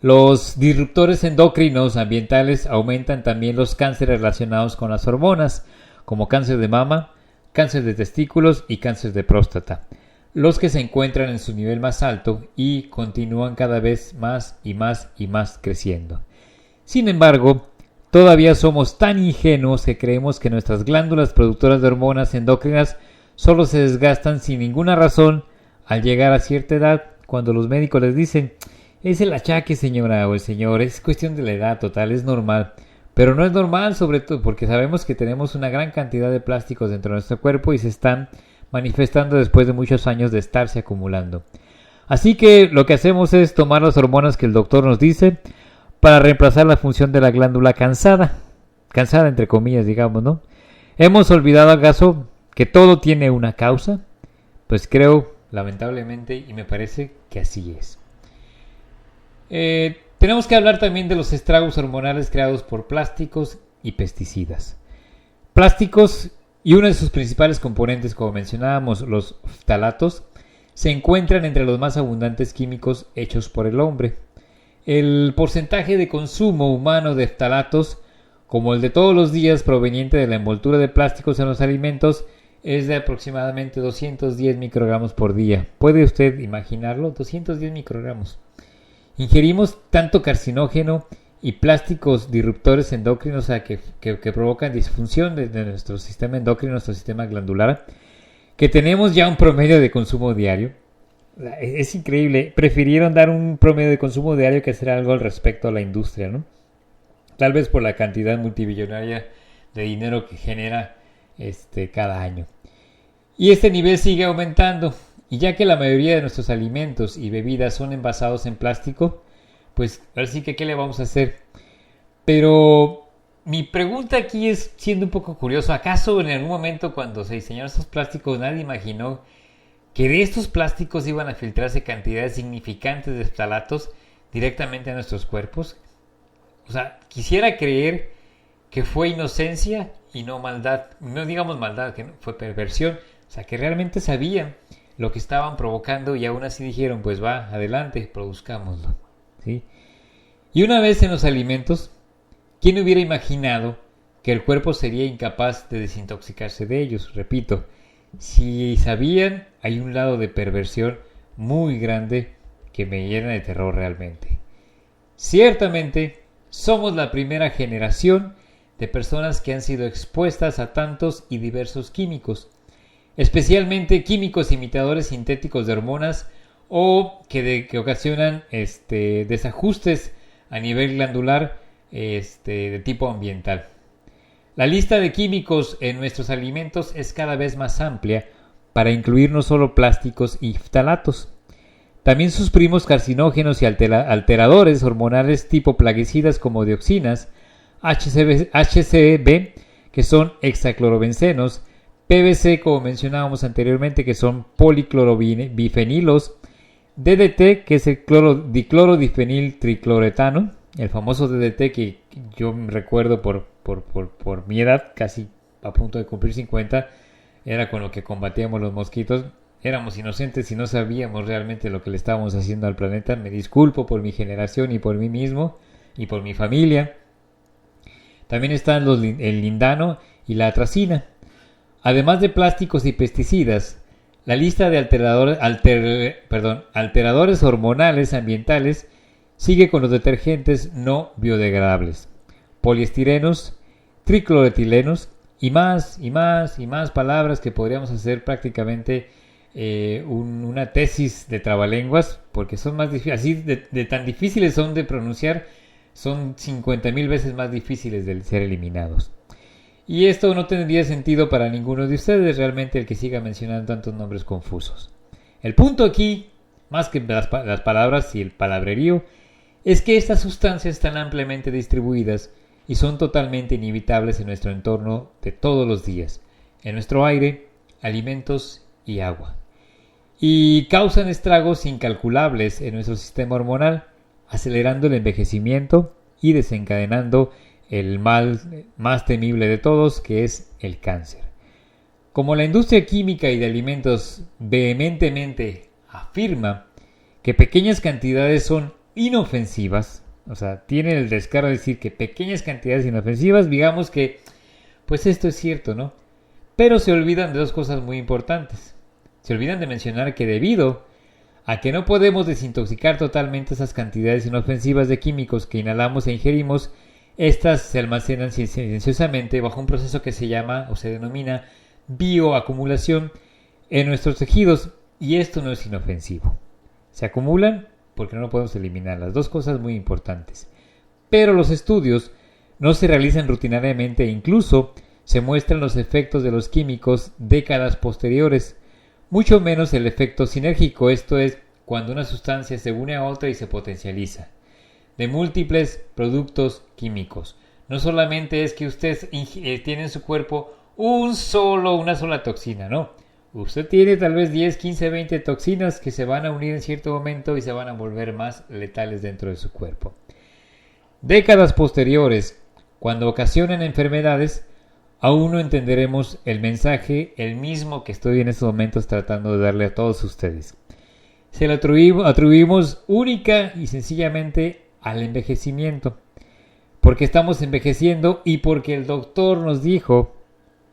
Los disruptores endocrinos ambientales aumentan también los cánceres relacionados con las hormonas, como cáncer de mama, cáncer de testículos y cáncer de próstata, los que se encuentran en su nivel más alto y continúan cada vez más y más y más creciendo. Sin embargo, todavía somos tan ingenuos que creemos que nuestras glándulas productoras de hormonas endocrinas solo se desgastan sin ninguna razón al llegar a cierta edad, cuando los médicos les dicen: es el achaque, señora o el señor, es cuestión de la edad, total, es normal. Pero no es normal, sobre todo porque sabemos que tenemos una gran cantidad de plásticos dentro de nuestro cuerpo y se están manifestando después de muchos años de estarse acumulando. Así que lo que hacemos es tomar las hormonas que el doctor nos dice para reemplazar la función de la glándula cansada entre comillas, digamos, ¿no? ¿Hemos olvidado acaso que todo tiene una causa? Pues creo, lamentablemente, y me parece que así es. Tenemos que hablar también de los estragos hormonales creados por plásticos y pesticidas. Plásticos y uno de sus principales componentes, como mencionábamos, los ftalatos, se encuentran entre los más abundantes químicos hechos por el hombre. El porcentaje de consumo humano de ftalatos, como el de todos los días proveniente de la envoltura de plásticos en los alimentos, es de aproximadamente 210 microgramos por día. ¿Puede usted imaginarlo? 210 microgramos. Ingerimos tanto carcinógeno y plásticos disruptores endocrinos que provocan disfunción de nuestro sistema endocrino, nuestro sistema glandular, que tenemos ya un promedio de consumo diario. Es increíble. Prefirieron dar un promedio de consumo diario que hacer algo al respecto a la industria, ¿no? Tal vez por la cantidad multibillonaria de dinero que genera cada año. Y este nivel sigue aumentando. Y ya que la mayoría de nuestros alimentos y bebidas son envasados en plástico, pues ahora sí que ¿qué le vamos a hacer? Pero mi pregunta aquí es, siendo un poco curioso, ¿acaso en algún momento cuando se diseñaron estos plásticos nadie imaginó que de estos plásticos iban a filtrarse cantidades significantes de ftalatos directamente a nuestros cuerpos? O sea, quisiera creer que fue inocencia y no maldad. No digamos maldad, que fue perversión. O sea, que realmente sabían lo que estaban provocando y aún así dijeron: pues va, adelante, produzcámoslo, ¿sí? Y una vez en los alimentos, ¿quién hubiera imaginado que el cuerpo sería incapaz de desintoxicarse de ellos? Repito, si sabían, hay un lado de perversión muy grande que me llena de terror realmente. Ciertamente, somos la primera generación de personas que han sido expuestas a tantos y diversos químicos, especialmente químicos imitadores sintéticos de hormonas o que ocasionan desajustes a nivel glandular de tipo ambiental. La lista de químicos en nuestros alimentos es cada vez más amplia para incluir no solo plásticos y ftalatos, también sus primos carcinógenos y alteradores hormonales tipo plaguicidas como dioxinas, HCB, que son hexaclorobencenos, PVC, como mencionábamos anteriormente, que son policlorobifenilos, DDT, que es el diclorodifenil tricloretano, el famoso DDT que yo recuerdo por mi edad, casi a punto de cumplir 50, era con lo que combatíamos los mosquitos. Éramos inocentes y no sabíamos realmente lo que le estábamos haciendo al planeta. Me disculpo por mi generación y por mí mismo y por mi familia. También están el lindano y la atracina. Además de plásticos y pesticidas, la lista de alteradores hormonales ambientales sigue con los detergentes no biodegradables, poliestirenos, tricloretilenos y más palabras que podríamos hacer prácticamente una tesis de trabalenguas, porque son más difíciles, así de tan difíciles son de pronunciar, son 50,000 veces más difíciles de ser eliminados. Y esto no tendría sentido para ninguno de ustedes, realmente, el que siga mencionando tantos nombres confusos. El punto aquí, más que las palabras y el palabrerío, es que estas sustancias están ampliamente distribuidas y son totalmente inevitables en nuestro entorno de todos los días, en nuestro aire, alimentos y agua. Y causan estragos incalculables en nuestro sistema hormonal, acelerando el envejecimiento y desencadenando el mal más temible de todos, que es el cáncer. Como la industria química y de alimentos vehementemente afirma que pequeñas cantidades son inofensivas, o sea, tienen el descaro de decir que pequeñas cantidades inofensivas, digamos que, pues esto es cierto, ¿no? Pero se olvidan de dos cosas muy importantes. Se olvidan de mencionar que debido a que no podemos desintoxicar totalmente esas cantidades inofensivas de químicos que inhalamos e ingerimos, estas se almacenan silenciosamente bajo un proceso que se llama o se denomina bioacumulación en nuestros tejidos, y esto no es inofensivo. Se acumulan porque no podemos eliminarlas, dos cosas muy importantes. Pero los estudios no se realizan rutinariamente e incluso se muestran los efectos de los químicos décadas posteriores, mucho menos el efecto sinérgico, esto es, cuando una sustancia se une a otra y se potencializa, de múltiples productos químicos. No solamente es que usted tiene en su cuerpo una sola toxina, no. Usted tiene tal vez 10, 15, 20 toxinas que se van a unir en cierto momento y se van a volver más letales dentro de su cuerpo. Décadas posteriores, cuando ocasionan enfermedades, aún no entenderemos el mensaje, el mismo que estoy en estos momentos tratando de darle a todos ustedes. Se lo atribuimos única y sencillamente al envejecimiento, porque estamos envejeciendo y porque el doctor nos dijo,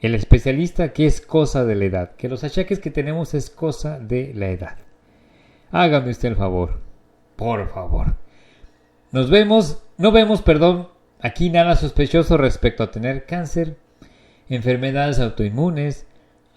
el especialista, que es cosa de la edad, que los achaques que tenemos es cosa de la edad. Hágame usted el favor, por favor. No vemos, aquí nada sospechoso respecto a tener cáncer, enfermedades autoinmunes,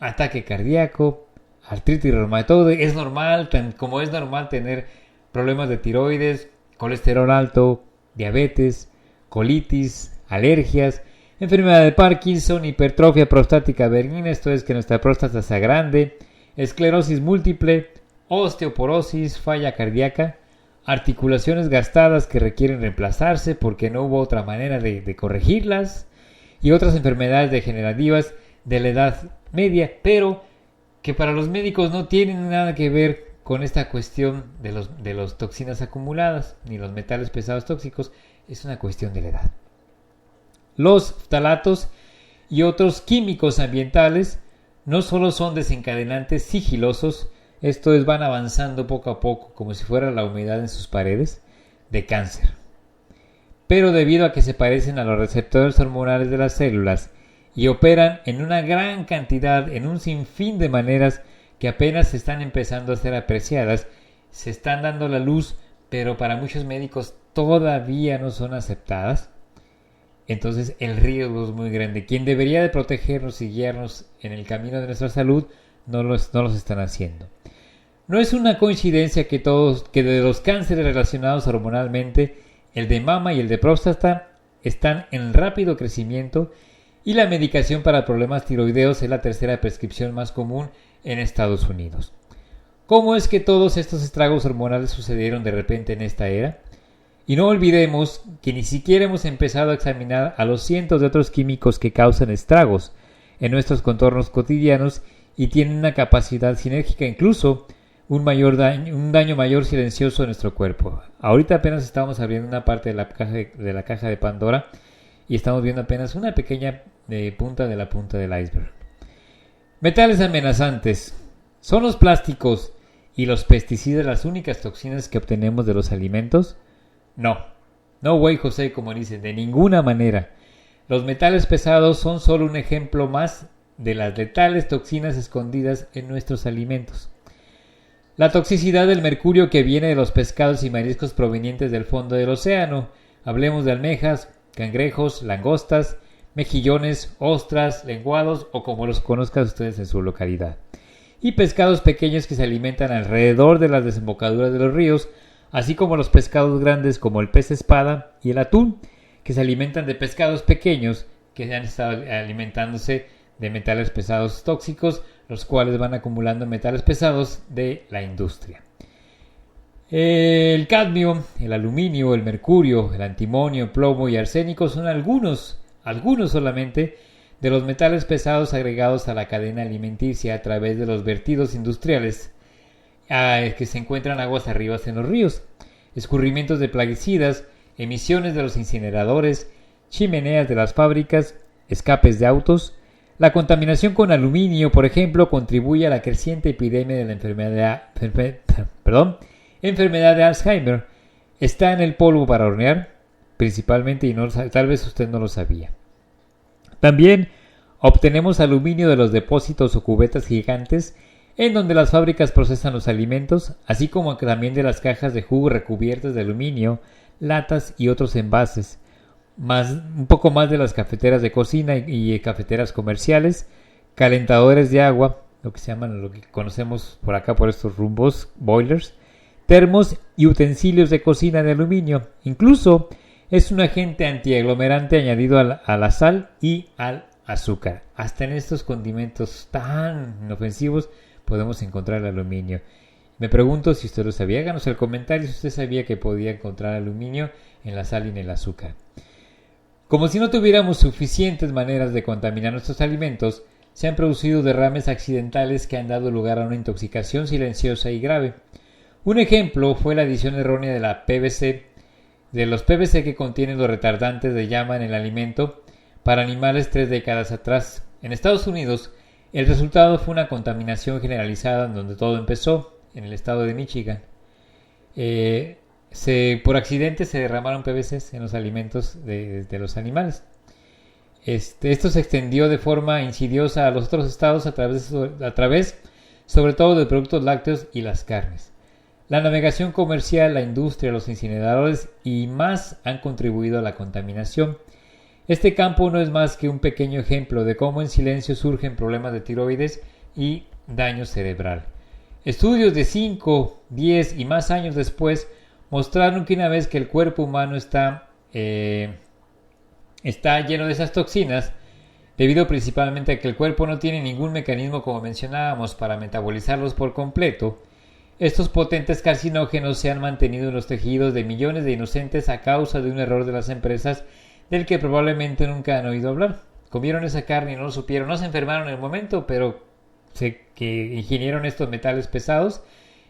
ataque cardíaco, artritis reumatoide. Es normal, como es normal tener problemas de tiroides, colesterol alto, diabetes, colitis, alergias, enfermedad de Parkinson, hipertrofia prostática benigna, esto es que nuestra próstata sea grande, esclerosis múltiple, osteoporosis, falla cardíaca, articulaciones gastadas que requieren reemplazarse porque no hubo otra manera de corregirlas, y otras enfermedades degenerativas de la edad media, pero que para los médicos no tienen nada que ver con esta cuestión de las toxinas acumuladas, ni los metales pesados tóxicos, es una cuestión de la edad. Los ftalatos y otros químicos ambientales no solo son desencadenantes sigilosos, esto es, van avanzando poco a poco, como si fuera la humedad en sus paredes, de cáncer. Pero debido a que se parecen a los receptores hormonales de las células y operan en una gran cantidad, en un sinfín de maneras que apenas se están empezando a ser apreciadas, se están dando la luz, pero para muchos médicos todavía no son aceptadas. Entonces el riesgo es muy grande. Quien debería de protegernos y guiarnos en el camino de nuestra salud no los están haciendo. No es una coincidencia que de los cánceres relacionados hormonalmente, el de mama y el de próstata están en rápido crecimiento, y la medicación para problemas tiroideos es la tercera prescripción más común en Estados Unidos. ¿Cómo es que todos estos estragos hormonales sucedieron de repente en esta era? Y no olvidemos que ni siquiera hemos empezado a examinar a los cientos de otros químicos que causan estragos en nuestros contornos cotidianos y tienen una capacidad sinérgica, incluso un daño mayor silencioso en nuestro cuerpo. Ahorita apenas estamos abriendo una parte de la caja de Pandora y estamos viendo apenas una pequeña punta del iceberg. Metales amenazantes. ¿Son los plásticos y los pesticidas las únicas toxinas que obtenemos de los alimentos? No way José, como dicen, de ninguna manera. Los metales pesados son solo un ejemplo más de las letales toxinas escondidas en nuestros alimentos. La toxicidad del mercurio que viene de los pescados y mariscos provenientes del fondo del océano. Hablemos de almejas, cangrejos, langostas, mejillones, ostras, lenguados o como los conozcan ustedes en su localidad. Y pescados pequeños que se alimentan alrededor de las desembocaduras de los ríos, así como los pescados grandes como el pez espada y el atún, que se alimentan de pescados pequeños que han estado alimentándose de metales pesados tóxicos, los cuales van acumulando metales pesados de la industria. El cadmio, el aluminio, el mercurio, el antimonio, plomo y arsénico son algunos solamente de los metales pesados agregados a la cadena alimenticia a través de los vertidos industriales que se encuentran aguas arriba en los ríos, escurrimientos de plaguicidas, emisiones de los incineradores, chimeneas de las fábricas, escapes de autos. La contaminación con aluminio, por ejemplo, contribuye a la creciente epidemia de la enfermedad de Alzheimer está en el polvo para hornear, principalmente, y tal vez usted no lo sabía. También obtenemos aluminio de los depósitos o cubetas gigantes en donde las fábricas procesan los alimentos, así como también de las cajas de jugo recubiertas de aluminio, latas y otros envases, un poco más de las cafeteras de cocina y cafeteras comerciales, calentadores de agua, lo que conocemos por acá por estos rumbos, boilers, termos y utensilios de cocina de aluminio. Incluso es un agente antiaglomerante añadido a la sal y al azúcar. Hasta en estos condimentos tan inofensivos podemos encontrar el aluminio. Me pregunto si usted lo sabía. Háganos el comentario si usted sabía que podía encontrar aluminio en la sal y en el azúcar. Como si no tuviéramos suficientes maneras de contaminar nuestros alimentos, se han producido derrames accidentales que han dado lugar a una intoxicación silenciosa y grave. Un ejemplo fue la adición errónea de la PVC, de los PVC que contienen los retardantes de llama en el alimento para animales 3 décadas atrás. En Estados Unidos, el resultado fue una contaminación generalizada en donde todo empezó, en el estado de Michigan. Por accidente se derramaron PVCs en los alimentos de los animales. Esto se extendió de forma insidiosa a los otros estados a través sobre todo de productos lácteos y las carnes. La navegación comercial, la industria, los incineradores y más han contribuido a la contaminación. Este campo no es más que un pequeño ejemplo de cómo en silencio surgen problemas de tiroides y daño cerebral. Estudios de 5, 10 y más años después mostraron que una vez que el cuerpo humano está lleno de esas toxinas, debido principalmente a que el cuerpo no tiene ningún mecanismo, como mencionábamos, para metabolizarlos por completo, estos potentes carcinógenos se han mantenido en los tejidos de millones de inocentes a causa de un error de las empresas del que probablemente nunca han oído hablar. Comieron esa carne y no lo supieron, no se enfermaron en el momento, pero que ingirieron estos metales pesados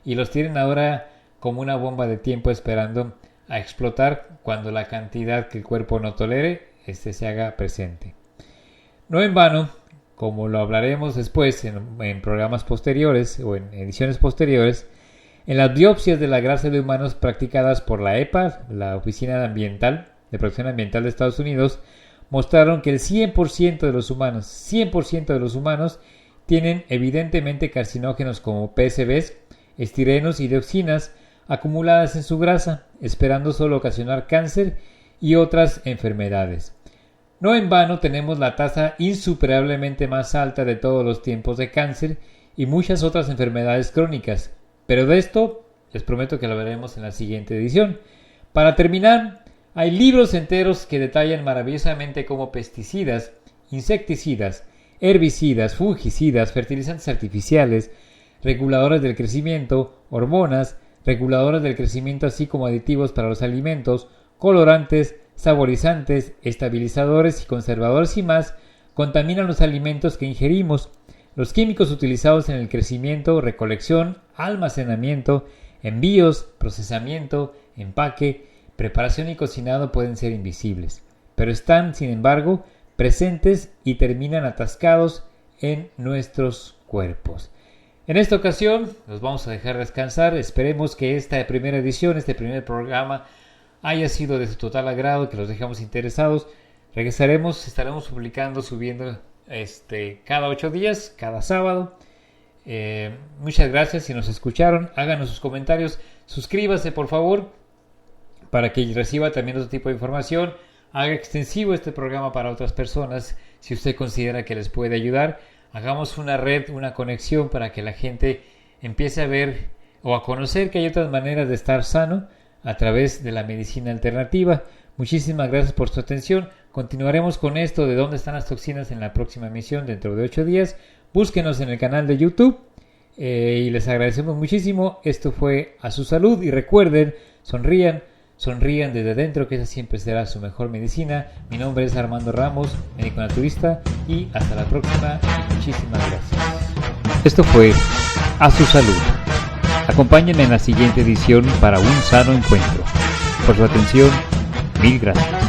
y los tienen ahora como una bomba de tiempo esperando a explotar cuando la cantidad que el cuerpo no tolere se haga presente. No en vano, como lo hablaremos después en programas posteriores o en ediciones posteriores, en las biopsias de la grasa de humanos practicadas por la EPA, la Oficina de Protección Ambiental de Estados Unidos, mostraron que el 100% de los humanos tienen evidentemente carcinógenos como PCBs, estirenos y dioxinas acumuladas en su grasa, esperando solo ocasionar cáncer y otras enfermedades. No en vano tenemos la tasa insuperablemente más alta de todos los tiempos de cáncer y muchas otras enfermedades crónicas, pero de esto les prometo que lo veremos en la siguiente edición. Para terminar, hay libros enteros que detallan maravillosamente cómo pesticidas, insecticidas, herbicidas, fungicidas, fertilizantes artificiales, reguladores del crecimiento, hormonas, reguladores del crecimiento así como aditivos para los alimentos, colorantes, saborizantes, estabilizadores y conservadores y más contaminan los alimentos que ingerimos. Los químicos utilizados en el crecimiento, recolección, almacenamiento, envíos, procesamiento, empaque, preparación y cocinado pueden ser invisibles, pero están, sin embargo, presentes y terminan atascados en nuestros cuerpos. En esta ocasión los vamos a dejar descansar. Esperemos que esta primera edición, este primer programa, haya sido de su total agrado, que los dejamos interesados. Estaremos publicando, subiendo cada 8 días, cada sábado. Muchas gracias si nos escucharon. Háganos sus comentarios, suscríbase por favor para que reciba también otro tipo de información. Haga extensivo este programa para otras personas si usted considera que les puede ayudar. Hagamos una red, una conexión para que la gente empiece a ver o a conocer que hay otras maneras de estar sano a través de la medicina alternativa. Muchísimas gracias por su atención. Continuaremos con esto de dónde están las toxinas en la próxima emisión dentro de 8 días. Búsquenos en el canal de YouTube y les agradecemos muchísimo. Esto fue A Su Salud y recuerden, sonrían desde dentro, que esa siempre será su mejor medicina. Mi nombre es Armando Ramos, médico naturista, y hasta la próxima. Muchísimas gracias. Esto fue A Su Salud. Acompáñenme en la siguiente edición para un sano encuentro. Por su atención, mil gracias.